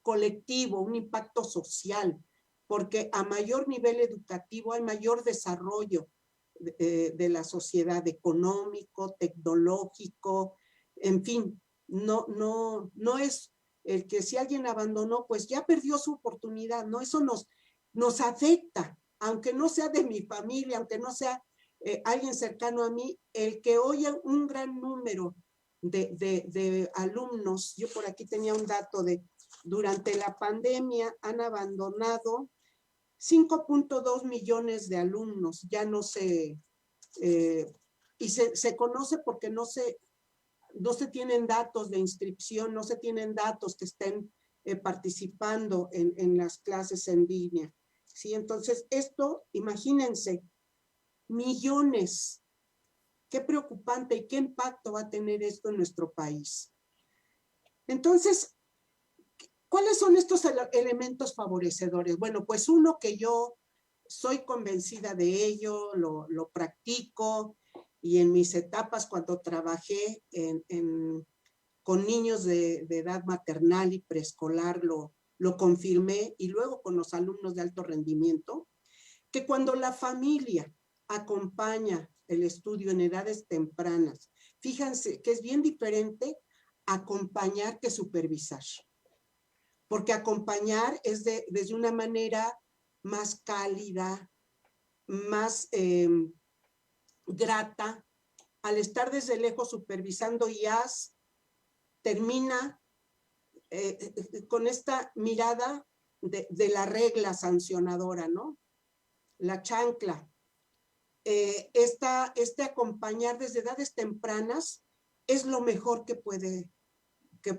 colectivo, un impacto social, porque a mayor nivel educativo hay mayor desarrollo de la sociedad, económico, tecnológico, en fin, no es el que si alguien abandonó, pues ya perdió su oportunidad, ¿no? Eso nos afecta, aunque no sea de mi familia, aunque no sea alguien cercano a mí, el que hoy un gran número de alumnos, yo por aquí tenía un dato durante la pandemia han abandonado 5.2 millones de alumnos, ya no se, y se conoce porque no se tienen datos de inscripción, no se tienen datos que estén participando en las clases en línea. ¿Sí? Entonces, esto, imagínense, millones. Qué preocupante y qué impacto va a tener esto en nuestro país. Entonces, ¿cuáles son estos elementos favorecedores? Bueno, pues uno que yo soy convencida de ello, lo practico, y en mis etapas cuando trabajé con niños de edad maternal y preescolar lo confirmé, y luego con los alumnos de alto rendimiento, que cuando la familia acompaña el estudio en edades tempranas, fíjense que es bien diferente acompañar que supervisar, porque acompañar es desde una manera más cálida, más grata. Al estar desde lejos supervisando, termina con esta mirada de la regla sancionadora, ¿no? La chancla. Este acompañar desde edades tempranas es lo mejor que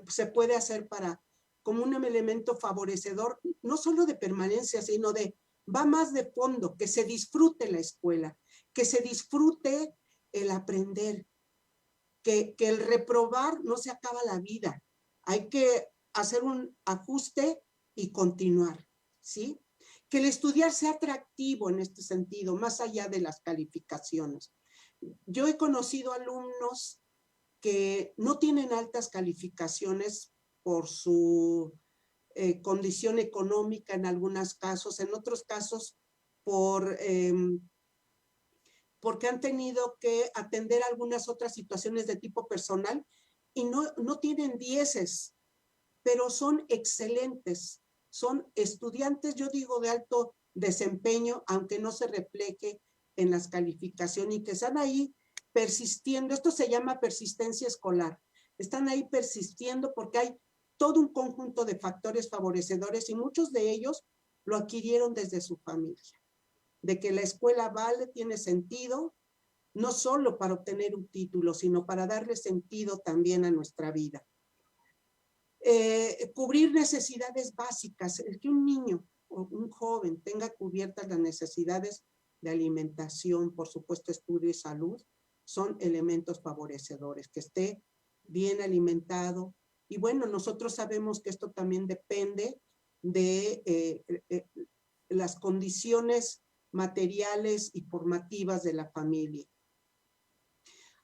se puede hacer como un elemento favorecedor, no solo de permanencia, sino va más de fondo, que se disfrute la escuela, que se disfrute el aprender, que el reprobar no se acaba la vida, hay que hacer un ajuste y continuar, ¿sí? Que el estudiar sea atractivo en este sentido, más allá de las calificaciones. Yo he conocido alumnos que no tienen altas calificaciones por su condición económica en algunos casos, en otros casos porque han tenido que atender algunas otras situaciones de tipo personal y no tienen dieces, pero son excelentes, son estudiantes, yo digo, de alto desempeño, aunque no se refleje en las calificaciones, y que están ahí persistiendo. Esto se llama persistencia escolar. Están ahí persistiendo porque hay todo un conjunto de factores favorecedores y muchos de ellos lo adquirieron desde su familia, de que la escuela vale, tiene sentido, no solo para obtener un título, sino para darle sentido también a nuestra vida. Cubrir necesidades básicas, el que un niño o un joven tenga cubiertas las necesidades de alimentación, por supuesto estudio y salud, son elementos favorecedores, que esté bien alimentado. Y bueno, nosotros sabemos que esto también depende de las condiciones materiales y formativas de la familia.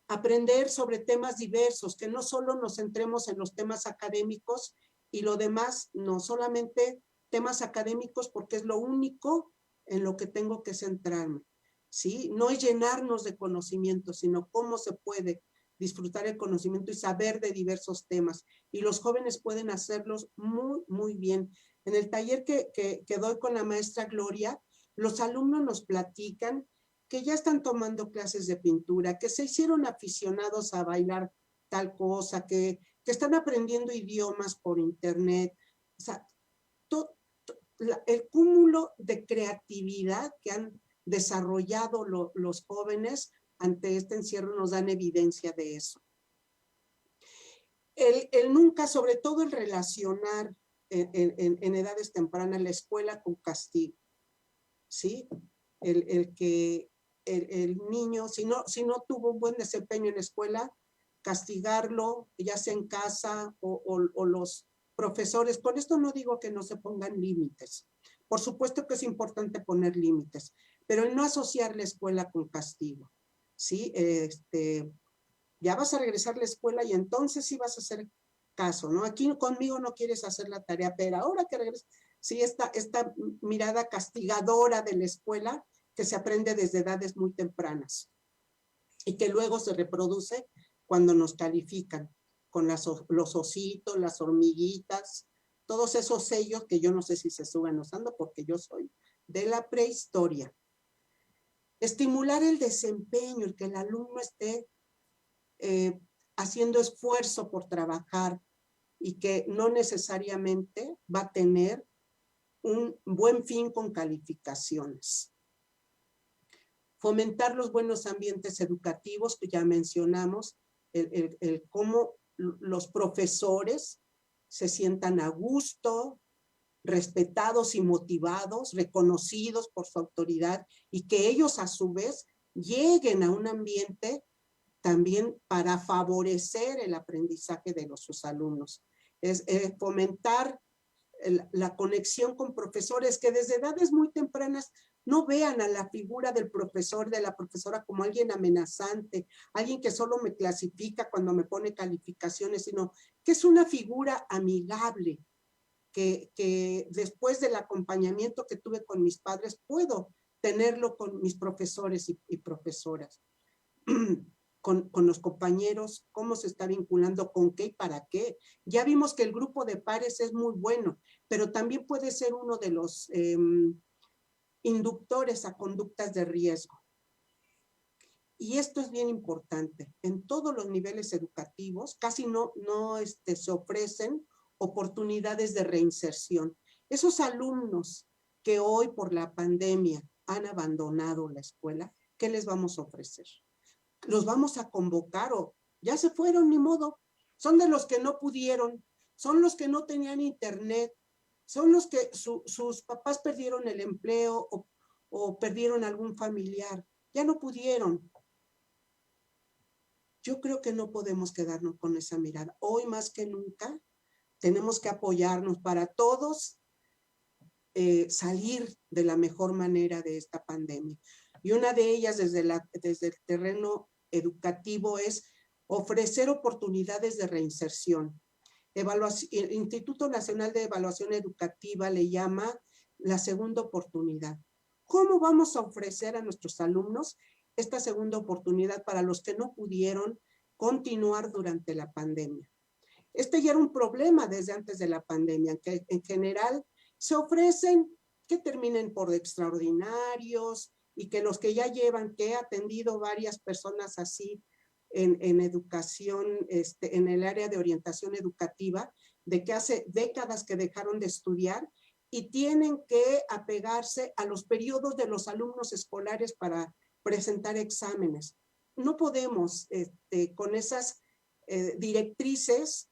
Aprender sobre temas diversos, que no solo nos centremos en los temas académicos y lo demás, no solamente temas académicos porque es lo único en lo que tengo que centrarme, ¿sí? No es llenarnos de conocimiento, sino cómo se puede disfrutar el conocimiento y saber de diversos temas. Y los jóvenes pueden hacerlos muy, muy bien. En el taller que doy con la maestra Gloria, los alumnos nos platican que ya están tomando clases de pintura, que se hicieron aficionados a bailar tal cosa, que están aprendiendo idiomas por internet. O sea, el cúmulo de creatividad que han desarrollado los jóvenes ante este encierro nos dan evidencia de eso. El nunca, sobre todo el relacionar en edades tempranas la escuela con castigo, ¿sí? El que el niño, si no tuvo un buen desempeño en la escuela, castigarlo, ya sea en casa o los profesores. Con esto no digo que no se pongan límites. Por supuesto que es importante poner límites, pero el no asociar la escuela con castigo, ¿sí? Ya vas a regresar a la escuela y entonces sí vas a hacer caso, ¿no? Aquí conmigo no quieres hacer la tarea, pero ahora que regresas, sí, esta mirada castigadora de la escuela que se aprende desde edades muy tempranas y que luego se reproduce cuando nos califican con los ositos, las hormiguitas, todos esos sellos que yo no sé si se suben usando porque yo soy de la prehistoria. Estimular el desempeño, el que el alumno esté haciendo esfuerzo por trabajar y que no necesariamente va a tener un buen fin con calificaciones. Fomentar los buenos ambientes educativos, que ya mencionamos, el cómo los profesores se sientan a gusto, respetados y motivados, reconocidos por su autoridad, y que ellos a su vez lleguen a un ambiente también para favorecer el aprendizaje de sus alumnos. Es fomentar la conexión con profesores que desde edades muy tempranas no vean a la figura del profesor, de la profesora como alguien amenazante, alguien que solo me clasifica cuando me pone calificaciones, sino que es una figura amigable, que después del acompañamiento que tuve con mis padres puedo tenerlo con mis profesores y profesoras. Con los compañeros, cómo se está vinculando, con qué y para qué. Ya vimos que el grupo de pares es muy bueno, pero también puede ser uno de los inductores a conductas de riesgo. Y esto es bien importante. En todos los niveles educativos casi no se ofrecen oportunidades de reinserción. Esos alumnos que hoy por la pandemia han abandonado la escuela, ¿qué les vamos a ofrecer? Los vamos a convocar o ya se fueron, ni modo. Son de los que no pudieron, son los que no tenían internet, son los que sus papás perdieron el empleo o perdieron algún familiar, ya no pudieron. Yo creo que no podemos quedarnos con esa mirada. Hoy más que nunca tenemos que apoyarnos para todos salir de la mejor manera de esta pandemia. Y una de ellas desde el terreno educativo es ofrecer oportunidades de reinserción. El Instituto Nacional de Evaluación Educativa le llama la segunda oportunidad. ¿Cómo vamos a ofrecer a nuestros alumnos esta segunda oportunidad para los que no pudieron continuar durante la pandemia? Este ya era un problema desde antes de la pandemia, que en general se ofrecen que terminen por extraordinarios y que los que ya llevan, que he atendido varias personas así en educación, en el área de orientación educativa, de que hace décadas que dejaron de estudiar y tienen que apegarse a los periodos de los alumnos escolares para presentar exámenes. No podemos, con esas directrices,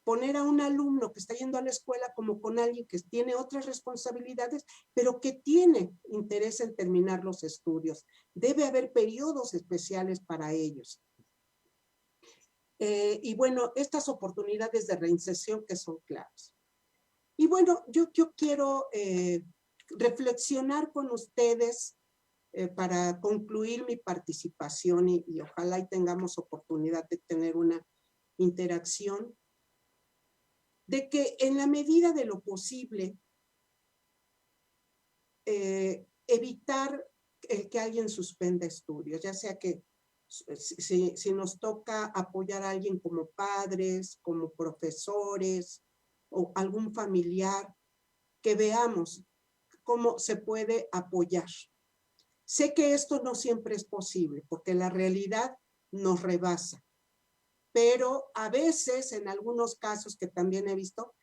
poner a un alumno que está yendo a la escuela como con alguien que tiene otras responsabilidades, pero que tiene interés en terminar los estudios. Debe haber periodos especiales para ellos. Y bueno, estas oportunidades de reinserción que son claves. Y bueno, yo quiero reflexionar con ustedes para concluir mi participación y ojalá y tengamos oportunidad de tener una interacción, de que en la medida de lo posible evitar que alguien suspenda estudios, ya sea que si nos toca apoyar a alguien como padres, como profesores o algún familiar, que veamos cómo se puede apoyar. Sé que esto no siempre es posible porque la realidad nos rebasa, pero a veces, en algunos casos que también he visto,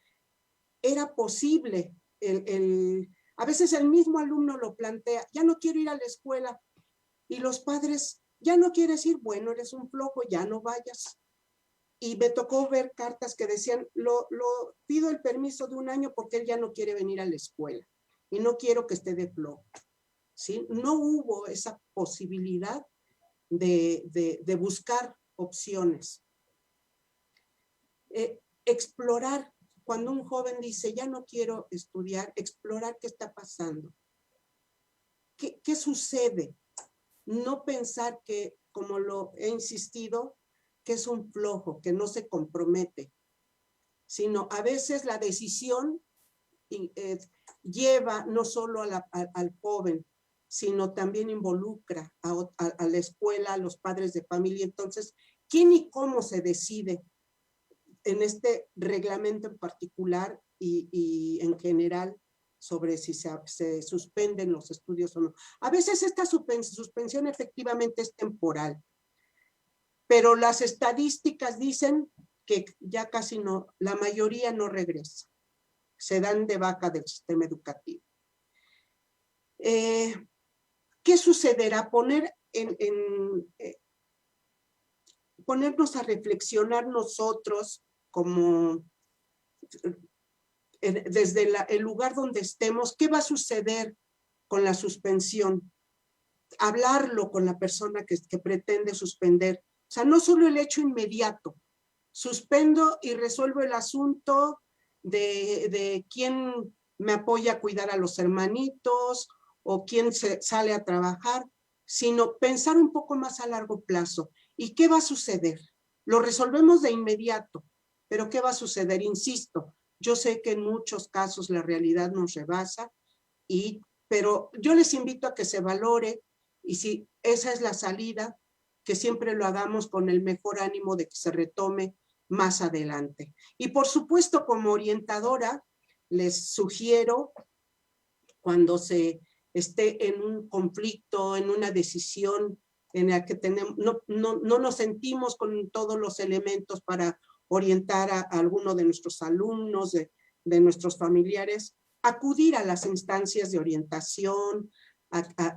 era posible. A veces el mismo alumno lo plantea, ya no quiero ir a la escuela, y los padres, ya no quieres ir, bueno, eres un flojo, ya no vayas. Y me tocó ver cartas que decían, lo pido el permiso de un año porque él ya no quiere venir a la escuela y no quiero que esté de flojo. ¿Sí? No hubo esa posibilidad de buscar opciones. Explorar, cuando un joven dice, ya no quiero estudiar, explorar qué está pasando. ¿qué sucede? No pensar que, como lo he insistido, que es un flojo, que no se compromete, sino a veces la decisión lleva no solo al joven, sino también involucra a la escuela, a los padres de familia. Entonces, ¿quién y cómo se decide en este reglamento en particular y en general sobre si se suspenden los estudios o no? A veces esta suspensión efectivamente es temporal, pero las estadísticas dicen que ya casi no, la mayoría no regresa, se dan de baja del sistema educativo. ¿Qué sucederá? Ponernos a reflexionar nosotros como desde el lugar donde estemos, ¿qué va a suceder con la suspensión? Hablarlo con la persona que pretende suspender. O sea, no solo el hecho inmediato, suspendo y resuelvo el asunto de quién me apoya a cuidar a los hermanitos o quién sale a trabajar, sino pensar un poco más a largo plazo. ¿Y qué va a suceder? Lo resolvemos de inmediato, pero ¿qué va a suceder? Insisto, yo sé que en muchos casos la realidad nos rebasa, pero yo les invito a que se valore y si esa es la salida, que siempre lo hagamos con el mejor ánimo de que se retome más adelante. Y por supuesto, como orientadora, les sugiero cuando se esté en un conflicto, en una decisión en la que no nos sentimos con todos los elementos para orientar a alguno de nuestros alumnos, de nuestros familiares, acudir a las instancias de orientación,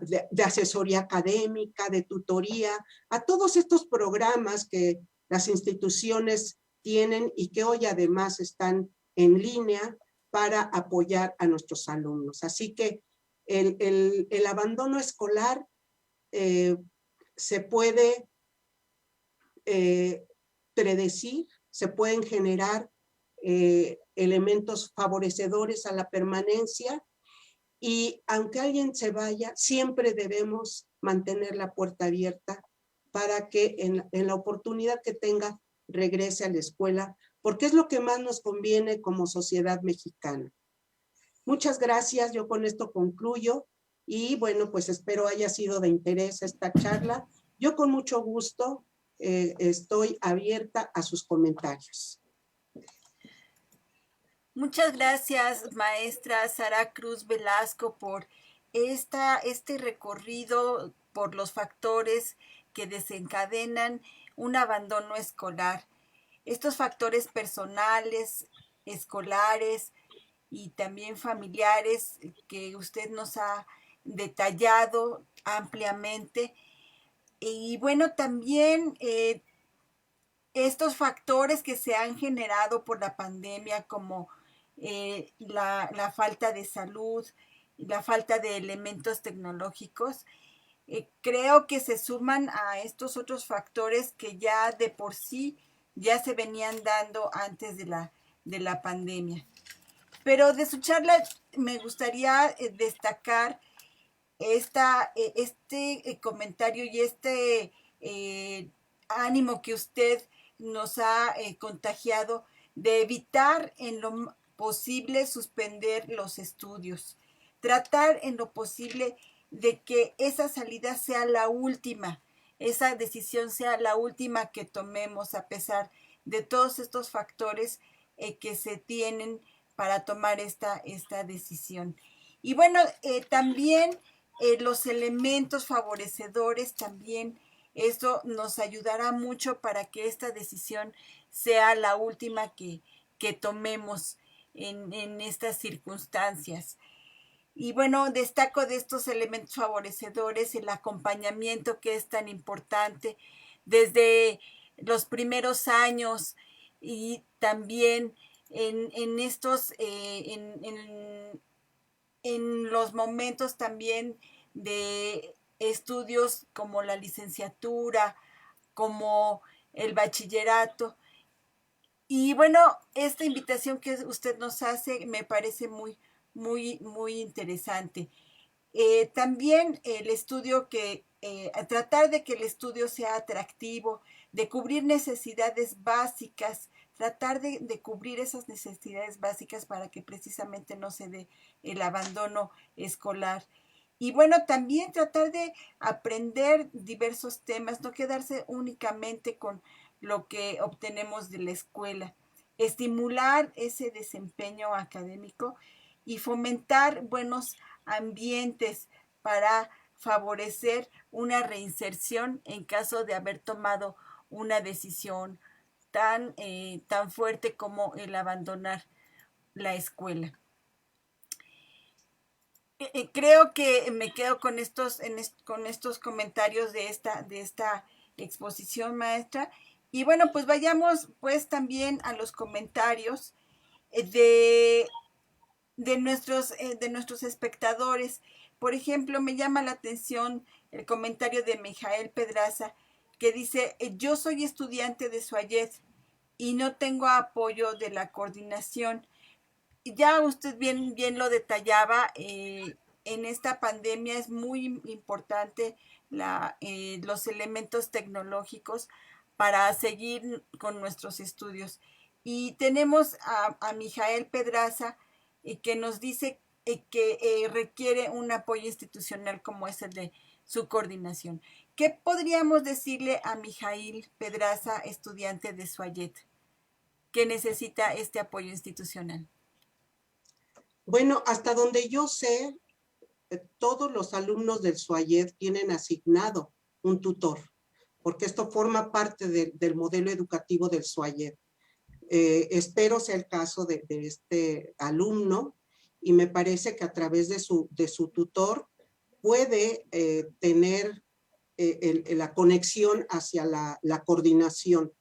de asesoría académica, de tutoría, a todos estos programas que las instituciones tienen y que hoy además están en línea para apoyar a nuestros alumnos. Así que el abandono escolar se puede predecir, se pueden generar elementos favorecedores a la permanencia y aunque alguien se vaya, siempre debemos mantener la puerta abierta para que en la oportunidad que tenga regrese a la escuela, porque es lo que más nos conviene como sociedad mexicana. Muchas gracias, yo con esto concluyo y bueno, pues espero haya sido de interés esta charla. Yo con mucho gusto estoy abierta a sus comentarios.
Muchas gracias, maestra Sara Cruz Velasco, por este recorrido por los factores que desencadenan un abandono escolar. Estos factores personales, escolares y también familiares que usted nos ha detallado ampliamente. Y bueno, también estos factores que se han generado por la pandemia, como la falta de salud, la falta de elementos tecnológicos, creo que se suman a estos otros factores que ya de por sí ya se venían dando antes de la pandemia. Pero de su charla me gustaría destacar este comentario y ánimo que usted nos ha contagiado de evitar en lo posible suspender los estudios, tratar en lo posible de que esa salida sea la última, esa decisión sea la última que tomemos a pesar de todos estos factores que se tienen para tomar esta decisión. Y bueno, también los elementos favorecedores también, eso nos ayudará mucho para que esta decisión sea la última que tomemos en estas circunstancias. Y bueno, destaco de estos elementos favorecedores el acompañamiento que es tan importante desde los primeros años y también en estos, en los momentos también de estudios como la licenciatura, como el bachillerato. Y bueno, esta invitación que usted nos hace me parece muy interesante. También el estudio tratar de que el estudio sea atractivo, de cubrir necesidades básicas, tratar de cubrir esas necesidades básicas para que precisamente no se dé el abandono escolar. Y bueno, también tratar de aprender diversos temas, no quedarse únicamente con lo que obtenemos de la escuela, estimular ese desempeño académico y fomentar buenos ambientes para favorecer una reinserción en caso de haber tomado una decisión tan fuerte como el abandonar la escuela. Creo que me quedo con estos comentarios de esta exposición, maestra. Y bueno, pues vayamos pues también a los comentarios de de nuestros espectadores. Por ejemplo, me llama la atención el comentario de Mijael Pedraza, que dice: yo soy estudiante de Suayet y no tengo apoyo de la coordinación. Ya usted bien lo detallaba, en esta pandemia es muy importante los elementos tecnológicos para seguir con nuestros estudios. Y tenemos a Mijael Pedraza, que nos dice que requiere un apoyo institucional como es el de su coordinación. ¿Qué podríamos decirle a Mijail Pedraza, estudiante de Suayet, que necesita este apoyo institucional?
Bueno, hasta donde yo sé, todos los alumnos del SUAYED tienen asignado un tutor, porque esto forma parte del modelo educativo del SUAYED. Espero sea el caso de este alumno, y me parece que a través de su tutor puede tener la conexión hacia la coordinación.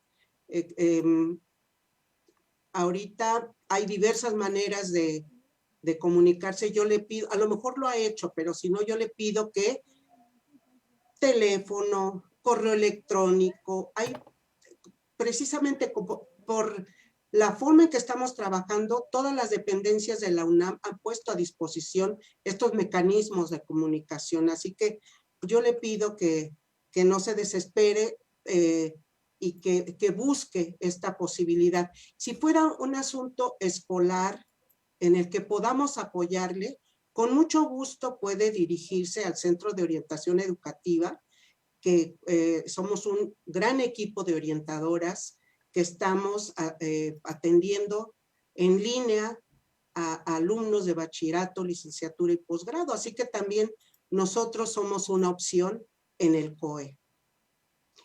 Ahorita hay diversas maneras de comunicarse. Yo le pido, a lo mejor lo ha hecho, pero si no, yo le pido que teléfono, correo electrónico, hay precisamente por la forma en que estamos trabajando, todas las dependencias de la UNAM han puesto a disposición estos mecanismos de comunicación. Así que yo le pido que no se desespere y que busque esta posibilidad. Si fuera un asunto escolar en el que podamos apoyarle, con mucho gusto puede dirigirse al Centro de Orientación Educativa, que somos un gran equipo de orientadoras que estamos atendiendo en línea a alumnos de bachillerato, licenciatura y posgrado. Así que también nosotros somos una opción en el COE.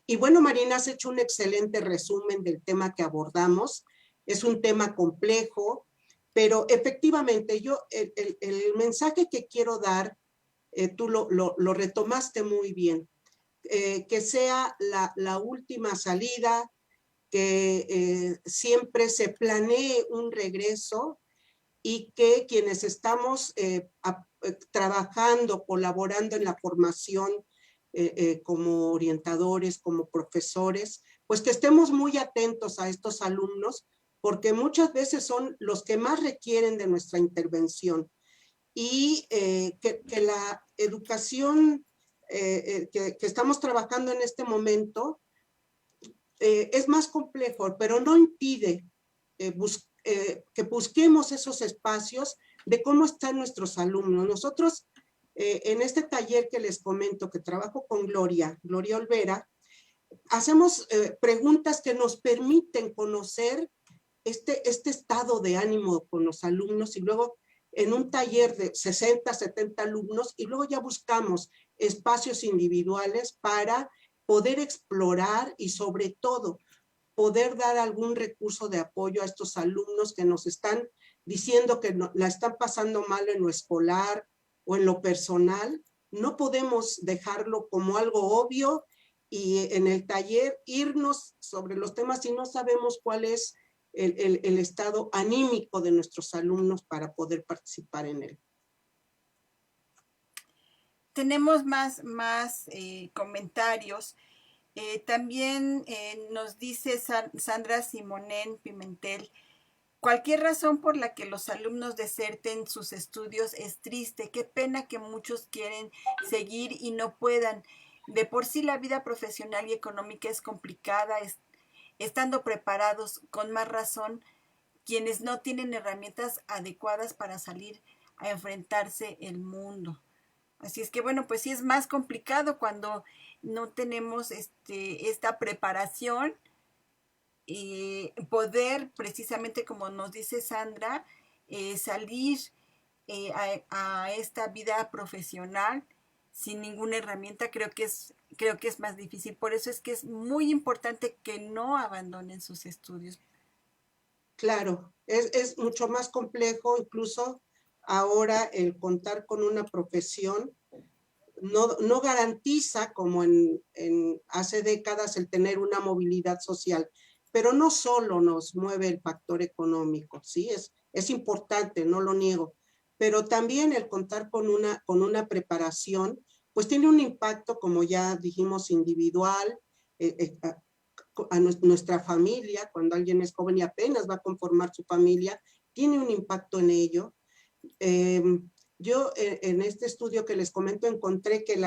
Y bueno, Marina, has hecho un excelente resumen del tema que abordamos. Es un tema complejo, pero efectivamente el mensaje que quiero dar, tú lo retomaste muy bien. Que sea la última salida, que siempre se planee un regreso y que quienes estamos trabajando, colaborando en la formación como orientadores, como profesores, pues que estemos muy atentos a estos alumnos, porque muchas veces son los que más requieren de nuestra intervención. Y que la educación que estamos trabajando en este momento es más complejo, pero no impide que busquemos esos espacios de cómo están nuestros alumnos. Nosotros, en este taller que les comento, que trabajo con Gloria Olvera, hacemos preguntas que nos permiten conocer este estado de ánimo con los alumnos, y luego en un taller de 60, 70 alumnos, y luego ya buscamos espacios individuales para poder explorar y sobre todo poder dar algún recurso de apoyo a estos alumnos que nos están diciendo que la están pasando mal en lo escolar o en lo personal. No podemos dejarlo como algo obvio y en el taller irnos sobre los temas si no sabemos cuál es el estado anímico de nuestros alumnos para poder participar en él.
Tenemos más comentarios. También nos dice Sandra Simonén Pimentel Cualquier razón por la que los alumnos deserten sus estudios es triste. Qué pena que muchos quieren seguir y no puedan. De por sí la vida profesional y económica es complicada. Estando preparados, con más razón, quienes no tienen herramientas adecuadas para salir a enfrentarse el mundo. Así es que bueno, pues sí es más complicado cuando no tenemos esta preparación y poder, precisamente como nos dice Sandra, salir a esta vida profesional sin ninguna herramienta. Creo que es más difícil. Por eso es que es muy importante que no abandonen sus estudios.
Claro, es mucho más complejo, incluso ahora el contar con una profesión no garantiza, como en hace décadas, el tener una movilidad social. Pero no solo nos mueve el factor económico, ¿sí? Es importante, no lo niego, pero también el contar con una preparación, pues tiene un impacto, como ya dijimos, individual, a nuestra familia, cuando alguien es joven y apenas va a conformar su familia, tiene un impacto en ello. Eh, yo en este estudio que les comento encontré que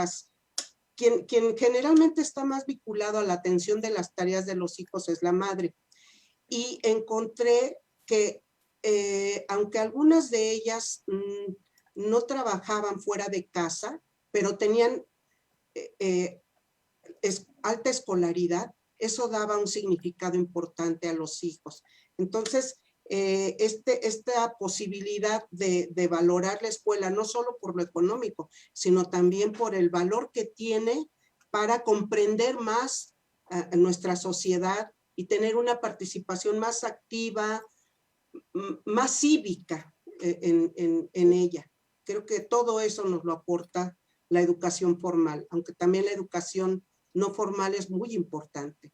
quien generalmente está más vinculado a la atención de las tareas de los hijos es la madre. Y encontré que aunque algunas de ellas no trabajaban fuera de casa, pero tenían eh, alta escolaridad, eso daba un significado importante a los hijos. Entonces, esta posibilidad de valorar la escuela, no solo por lo económico, sino también por el valor que tiene para comprender más a nuestra sociedad y tener una participación más activa, más cívica en ella. Creo que todo eso nos lo aporta la educación formal, aunque también la educación no formal es muy importante.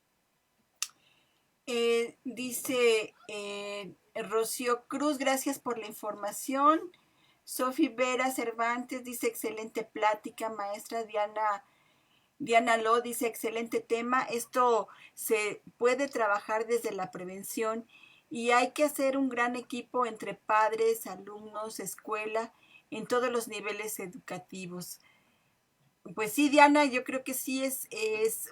Dice Rocío Cruz, gracias por la información. Sofi Vera Cervantes dice, excelente plática. Maestra Diana Lo dice, excelente tema. Esto se puede trabajar desde la prevención y hay que hacer un gran equipo entre padres, alumnos, escuela, en todos los niveles educativos. Pues sí, Diana, yo creo que sí es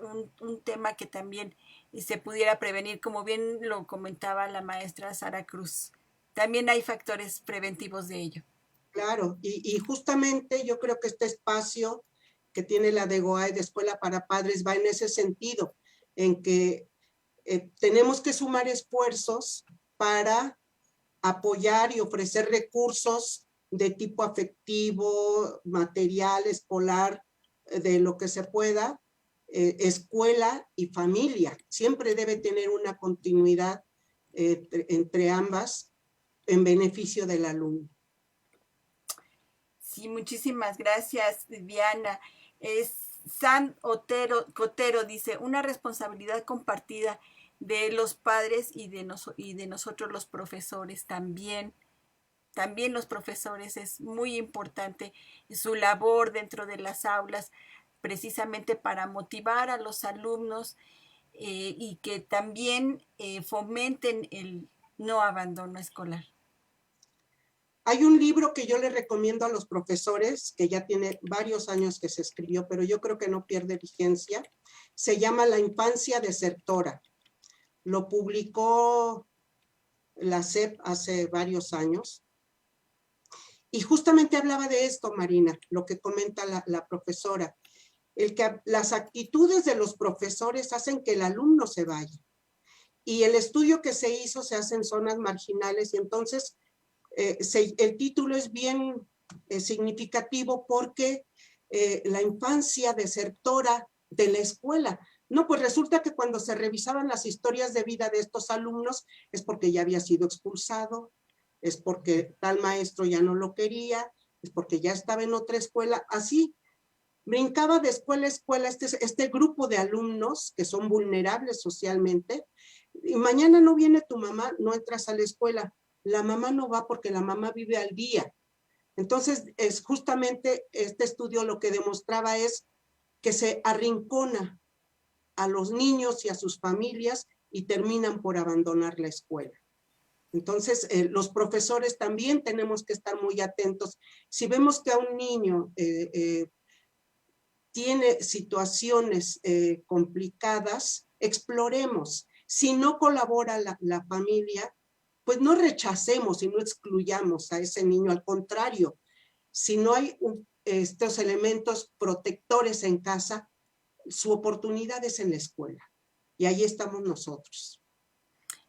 un tema que también se pudiera prevenir, como bien lo comentaba la maestra Sara Cruz. También hay factores preventivos de ello.
Claro, y justamente yo creo que este espacio que tiene la DEGOAE de Escuela para Padres va en ese sentido, en que tenemos que sumar esfuerzos para apoyar y ofrecer recursos de tipo afectivo, material, escolar, de lo que se pueda, escuela y familia. Siempre debe tener una continuidad entre ambas en beneficio del alumno.
Sí, muchísimas gracias, Diana. San Cotero dice, una responsabilidad compartida de los padres y de nosotros los profesores también. También los profesores es muy importante su labor dentro de las aulas, precisamente para motivar a los alumnos y que también fomenten el no abandono escolar.
Hay un libro que yo le recomiendo a los profesores, que ya tiene varios años que se escribió, pero yo creo que no pierde vigencia. Se llama La infancia desertora. Lo publicó la SEP hace varios años. Y justamente hablaba de esto, Marina, lo que comenta la profesora. Las actitudes de los profesores hacen que el alumno se vaya. Y el estudio que se hizo se hace en zonas marginales y entonces el título es bien significativo porque la infancia desertora de la escuela. No, pues resulta que cuando se revisaban las historias de vida de estos alumnos es porque ya había sido expulsado, es porque tal maestro ya no lo quería, es porque ya estaba en otra escuela. Así brincaba de escuela a escuela este grupo de alumnos que son vulnerables socialmente. Y mañana no viene tu mamá, no entras a la escuela. La mamá no va porque la mamá vive al día. Entonces, es justamente este estudio lo que demostraba es que se arrincona a los niños y a sus familias y terminan por abandonar la escuela. Entonces, los profesores también tenemos que estar muy atentos. Si vemos que a un niño tiene situaciones complicadas, exploremos. Si no colabora la familia, pues no rechacemos y no excluyamos a ese niño. Al contrario, si no hay estos elementos protectores en casa, su oportunidad es en la escuela. Y ahí estamos nosotros.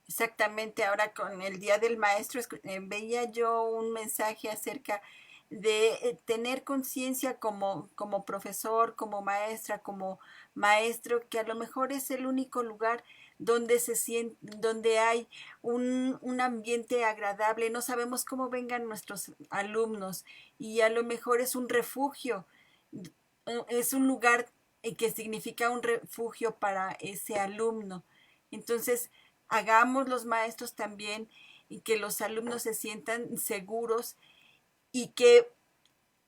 Exactamente, ahora con el Día del Maestro veía yo un mensaje acerca de tener conciencia como profesor, como maestra, como maestro, que a lo mejor es el único lugar donde se siente, donde hay un ambiente agradable. No sabemos cómo vengan nuestros alumnos y a lo mejor es un refugio, es un lugar que significa un refugio para ese alumno. Entonces, hagamos los maestros también y que los alumnos se sientan seguros y que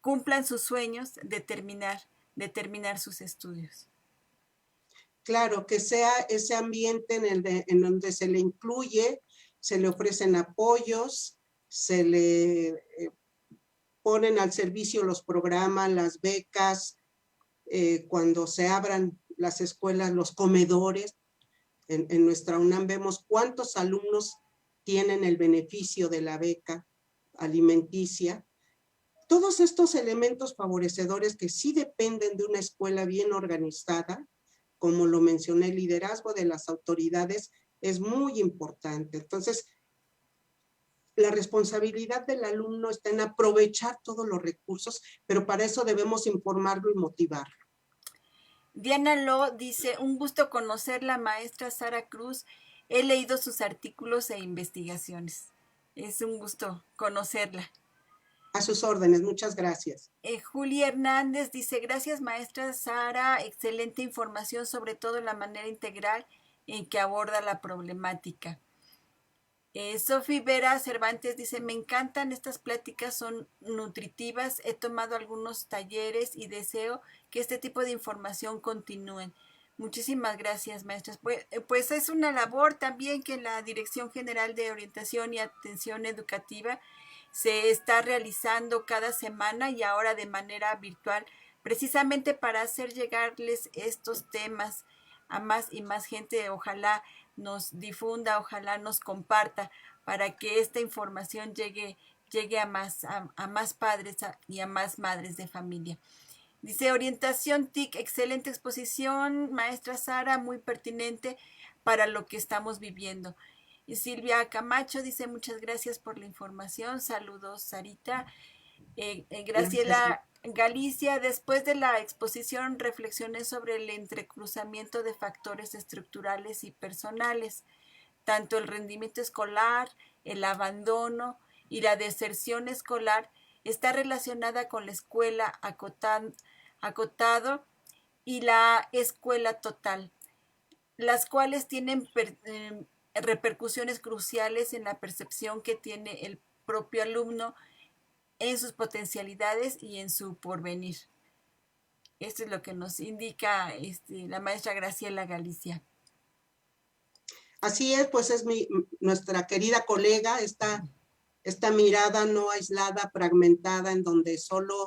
cumplan sus sueños de terminar sus estudios.
Claro, que sea ese ambiente en donde se le incluye, se le ofrecen apoyos, se le ponen al servicio los programas, las becas, cuando se abran las escuelas, los comedores. En nuestra UNAM vemos cuántos alumnos tienen el beneficio de la beca alimenticia. Todos estos elementos favorecedores que sí dependen de una escuela bien organizada, como lo mencioné, el liderazgo de las autoridades es muy importante. Entonces, la responsabilidad del alumno está en aprovechar todos los recursos, pero para eso debemos informarlo y motivarlo.
Diana Lo dice, un gusto conocer la maestra Sara Cruz. He leído sus artículos e investigaciones. Es un gusto conocerla.
A sus órdenes, muchas gracias.
Julia Hernández dice, gracias maestra Sara, excelente información, sobre todo la manera integral en que aborda la problemática. Sofi Vera Cervantes dice, me encantan estas pláticas, son nutritivas, he tomado algunos talleres y deseo que este tipo de información continúen. Muchísimas gracias, maestras. Pues es una labor también que la Dirección General de Orientación y Atención Educativa se está realizando cada semana y ahora de manera virtual, precisamente para hacer llegarles estos temas a más y más gente. Ojalá nos difunda, ojalá nos comparta para que esta información llegue a más padres y a más madres de familia. Dice orientación TIC, excelente exposición, maestra Sara, muy pertinente para lo que estamos viviendo. Y Silvia Camacho dice muchas gracias por la información, saludos Sarita. Graciela Galicia, después de la exposición reflexioné sobre el entrecruzamiento de factores estructurales y personales, tanto el rendimiento escolar, el abandono y la deserción escolar está relacionada con la escuela acotado y la escuela total, las cuales tienen repercusiones cruciales en la percepción que tiene el propio alumno en sus potencialidades y en su porvenir. Esto es lo que nos indica la maestra Graciela Galicia.
Así es, pues es nuestra querida colega, esta mirada no aislada, fragmentada, en donde solo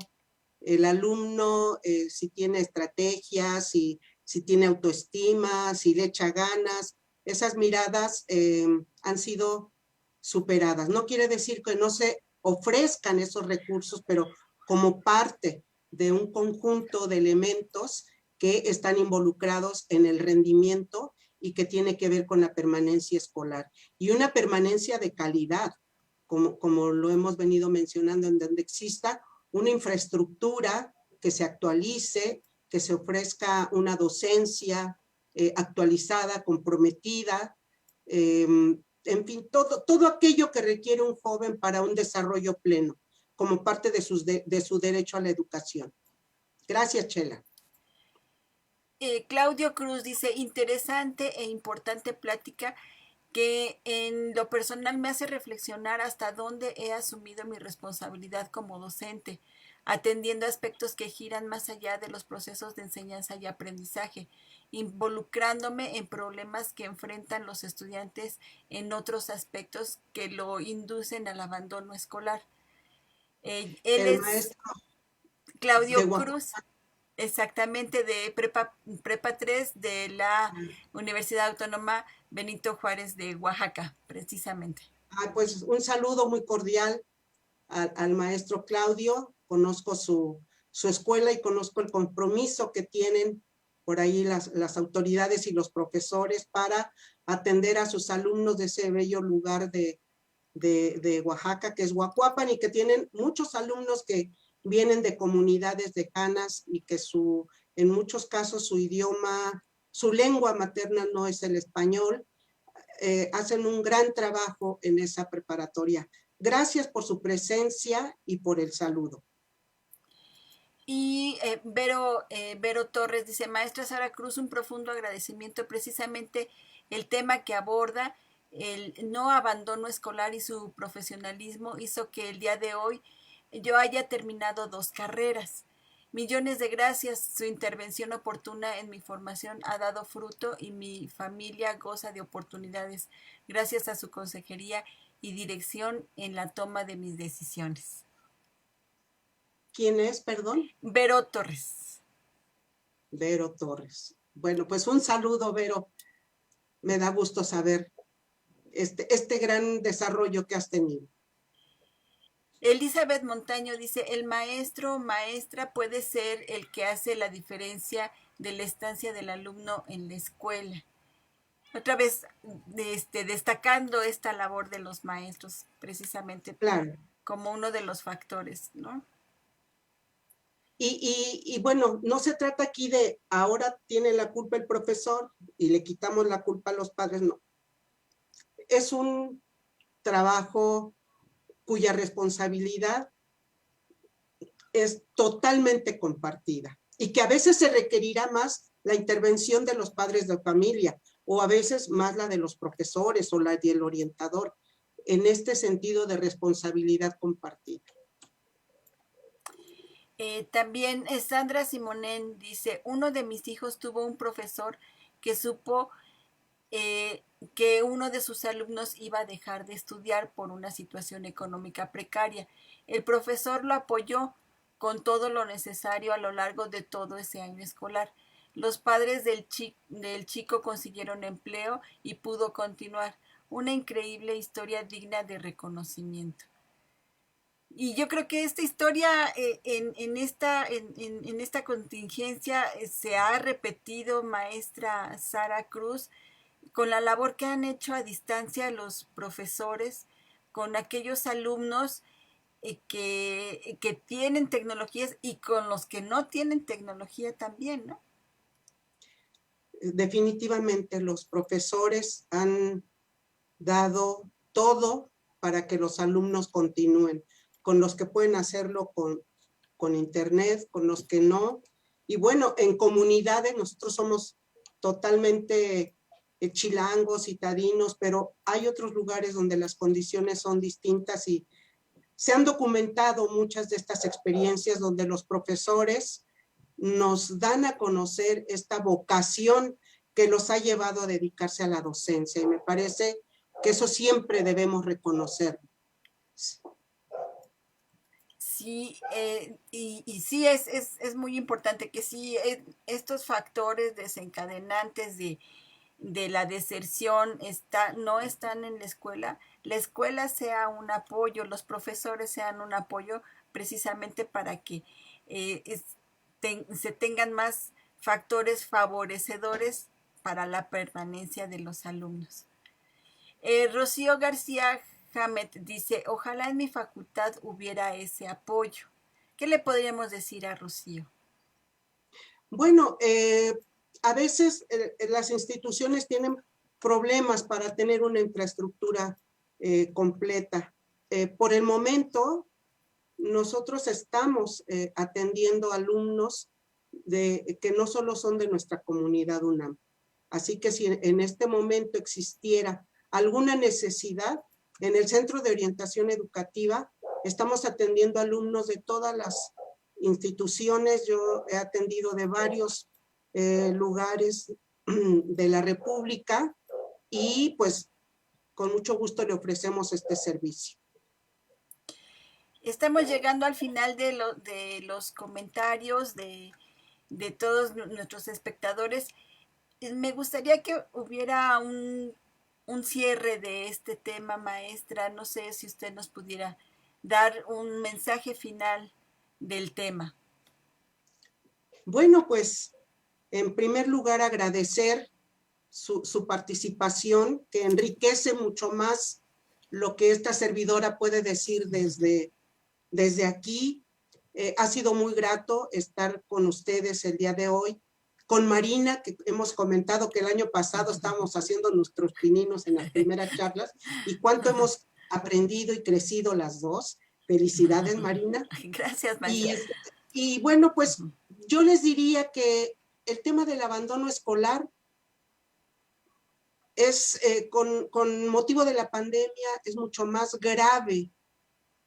el alumno, si tiene estrategias, si tiene autoestima, si le echa ganas, esas miradas han sido superadas. No quiere decir que no se ofrezcan esos recursos, pero como parte de un conjunto de elementos que están involucrados en el rendimiento y que tiene que ver con la permanencia escolar. Y una permanencia de calidad, como lo hemos venido mencionando, en donde exista una infraestructura que se actualice, que se ofrezca una docencia actualizada, comprometida, en fin, todo aquello que requiere un joven para un desarrollo pleno, como parte de su derecho a la educación. Gracias, Chela.
Claudio Cruz dice, interesante e importante plática que en lo personal me hace reflexionar hasta dónde he asumido mi responsabilidad como docente, atendiendo aspectos que giran más allá de los procesos de enseñanza y aprendizaje, involucrándome en problemas que enfrentan los estudiantes en otros aspectos que lo inducen al abandono escolar. Él
El
es
maestro de
Claudio
Oaxaca.
Cruz, exactamente de Prepa 3 de la Universidad Autónoma Benito Juárez de Oaxaca, precisamente.
Pues un saludo muy cordial al maestro Claudio. Conozco su escuela y conozco el compromiso que tienen por ahí las autoridades y los profesores para atender a sus alumnos de ese bello lugar de Oaxaca, que es Huacuapan, y que tienen muchos alumnos que vienen de comunidades lejanas y que en muchos casos su idioma, su lengua materna no es el español. Hacen un gran trabajo en esa preparatoria. Gracias por su presencia y por el saludo.
Y Vero Torres dice, maestra Sara Cruz, un profundo agradecimiento, precisamente el tema que aborda, el no abandono escolar y su profesionalismo hizo que el día de hoy yo haya terminado 2 carreras. Millones de gracias, su intervención oportuna en mi formación ha dado fruto y mi familia goza de oportunidades gracias a su consejería y dirección en la toma de mis decisiones.
¿Quién es, perdón?
Vero Torres.
Vero Torres. Bueno, pues un saludo, Vero. Me da gusto saber este gran desarrollo que has tenido.
Elizabeth Montaño dice, el maestro o maestra puede ser el que hace la diferencia de la estancia del alumno en la escuela. Otra vez, destacando esta labor de los maestros, precisamente
Claro.
como uno de los factores, ¿no?
Y bueno, no se trata aquí de ahora tiene la culpa el profesor y le quitamos la culpa a los padres, no. Es un trabajo cuya responsabilidad es totalmente compartida y que a veces se requerirá más la intervención de los padres de familia o a veces más la de los profesores o la del orientador en este sentido de responsabilidad compartida.
También Sandra Simonen dice, uno de mis hijos tuvo un profesor que supo que uno de sus alumnos iba a dejar de estudiar por una situación económica precaria. El profesor lo apoyó con todo lo necesario a lo largo de todo ese año escolar. Los padres del chico consiguieron empleo y pudo continuar. Una increíble historia digna de reconocimiento. Y yo creo que esta historia en esta contingencia se ha repetido, maestra Sara Cruz, con la labor que han hecho a distancia los profesores, con aquellos alumnos que tienen tecnologías y con los que no tienen tecnología también, ¿no?
Definitivamente los profesores han dado todo para que los alumnos continúen, con los que pueden hacerlo con internet, con los que no. Y bueno, en comunidades nosotros somos totalmente chilangos, citadinos, pero hay otros lugares donde las condiciones son distintas y se han documentado muchas de estas experiencias donde los profesores nos dan a conocer esta vocación que los ha llevado a dedicarse a la docencia y me parece que eso siempre debemos reconocer.
Sí, y sí es muy importante que sí estos factores desencadenantes de la deserción no están en la escuela sea un apoyo, los profesores sean un apoyo precisamente para que se tengan más factores favorecedores para la permanencia de los alumnos. Rocío García Hamet dice, ojalá en mi facultad hubiera ese apoyo. ¿Qué le podríamos decir a Rocío?
Bueno, a veces las instituciones tienen problemas para tener una infraestructura completa. Por el momento, nosotros estamos atendiendo alumnos que no solo son de nuestra comunidad UNAM. Así que si en este momento existiera alguna necesidad, en el Centro de Orientación Educativa estamos atendiendo alumnos de todas las instituciones. Yo he atendido de varios lugares de la República y pues con mucho gusto le ofrecemos este servicio.
Estamos llegando al final de los comentarios de todos nuestros espectadores. Me gustaría que hubiera un cierre de este tema, maestra. No sé si usted nos pudiera dar un mensaje final del tema.
Bueno, pues en primer lugar agradecer su participación, que enriquece mucho más lo que esta servidora puede decir desde aquí. Ha sido muy grato estar con ustedes el día de hoy. Con Marina, que hemos comentado que el año pasado estábamos haciendo nuestros pininos en las primeras charlas, y cuánto hemos aprendido y crecido las dos. Felicidades, Marina.
Gracias, maestra.
Y bueno, pues yo les diría que el tema del abandono escolar es, con motivo de la pandemia, es mucho más grave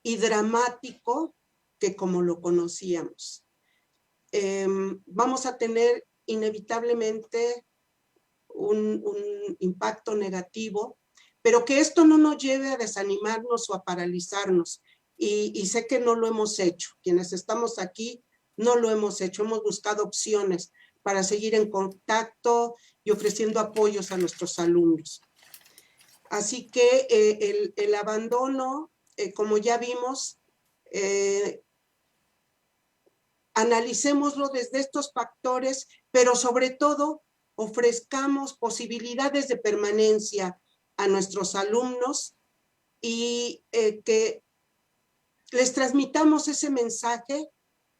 y dramático que como lo conocíamos. Vamos a tener inevitablemente un impacto negativo, pero que esto no nos lleve a desanimarnos o a paralizarnos. Y sé que no lo hemos hecho. Quienes estamos aquí no lo hemos hecho. Hemos buscado opciones para seguir en contacto y ofreciendo apoyos a nuestros alumnos. Así que el abandono, como ya vimos, analicémoslo desde estos factores, pero sobre todo ofrezcamos posibilidades de permanencia a nuestros alumnos y que les transmitamos ese mensaje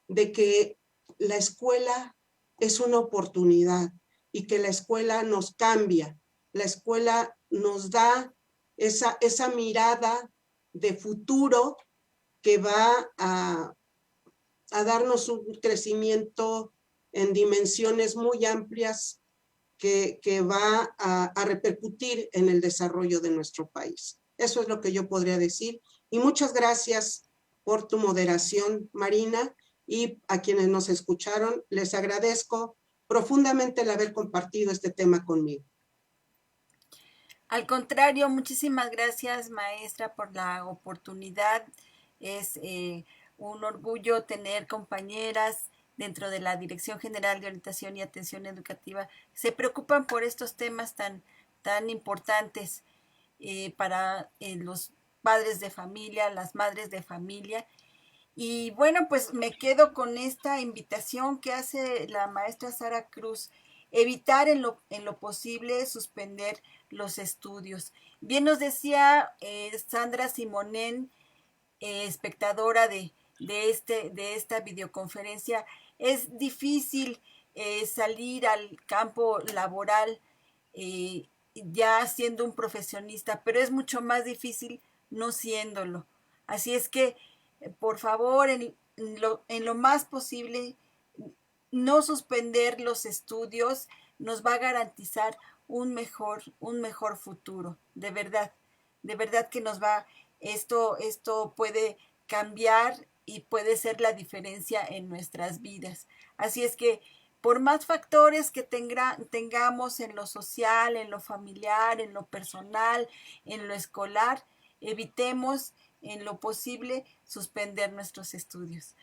de que la escuela es una oportunidad y que la escuela nos cambia, la escuela nos da esa mirada de futuro que va a darnos un crecimiento en dimensiones muy amplias que va a repercutir en el desarrollo de nuestro país. Eso es lo que yo podría decir. Y muchas gracias por tu moderación, Marina, y a quienes nos escucharon, les agradezco profundamente el haber compartido este tema conmigo.
Al contrario, muchísimas gracias, maestra, por la oportunidad. Es un orgullo tener compañeras dentro de la Dirección General de Orientación y Atención Educativa que se preocupan por estos temas tan importantes para los padres de familia, las madres de familia. Y bueno, pues me quedo con esta invitación que hace la maestra Sara Cruz, evitar en lo posible suspender los estudios. Bien nos decía Sandra Simonén, espectadora de esta videoconferencia, es difícil salir al campo laboral ya siendo un profesionista, pero es mucho más difícil no siéndolo. Así es que, por favor, en lo más posible, no suspender los estudios nos va a garantizar un mejor futuro, de verdad que nos va, esto puede cambiar y puede ser la diferencia en nuestras vidas. Así es que por más factores que tengamos en lo social, en lo familiar, en lo personal, en lo escolar, evitemos en lo posible suspender nuestros estudios.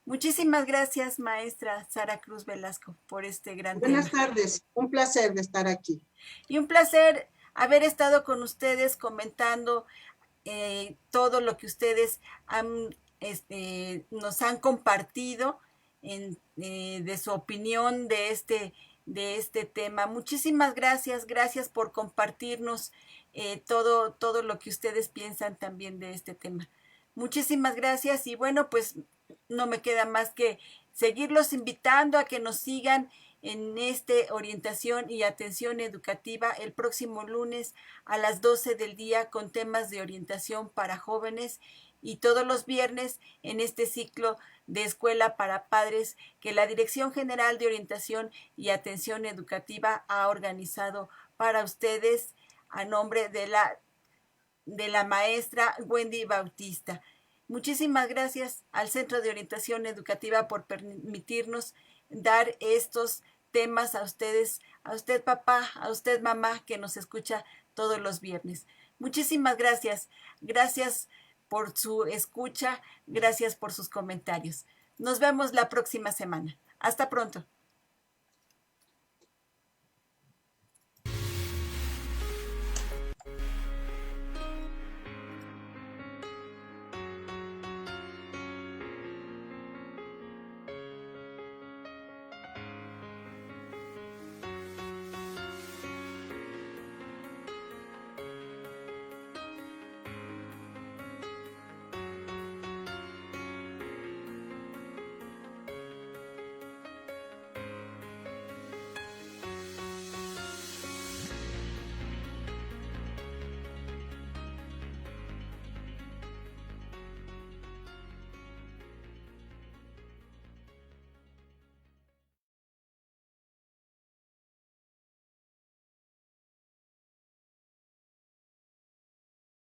Muchísimas gracias, maestra Sara Cruz Velasco, por este gran tema.
Buenas tardes, un placer de estar aquí.
Y un placer haber estado con ustedes comentando todo lo que ustedes nos han compartido de su opinión de este tema. Muchísimas gracias, gracias por compartirnos todo lo que ustedes piensan también de este tema. Muchísimas gracias y bueno, pues no me queda más que seguirlos invitando a que nos sigan en este orientación y atención educativa el próximo lunes a las 12 del día con temas de orientación para jóvenes y todos los viernes en este ciclo de escuela para padres que la Dirección General de Orientación y Atención Educativa ha organizado para ustedes a nombre de la maestra Wendy Bautista. Muchísimas gracias al Centro de Orientación Educativa por permitirnos dar estos temas a ustedes, a usted papá, a usted mamá que nos escucha todos los viernes. Muchísimas gracias. Gracias por su escucha, gracias por sus comentarios. Nos vemos la próxima semana. Hasta pronto.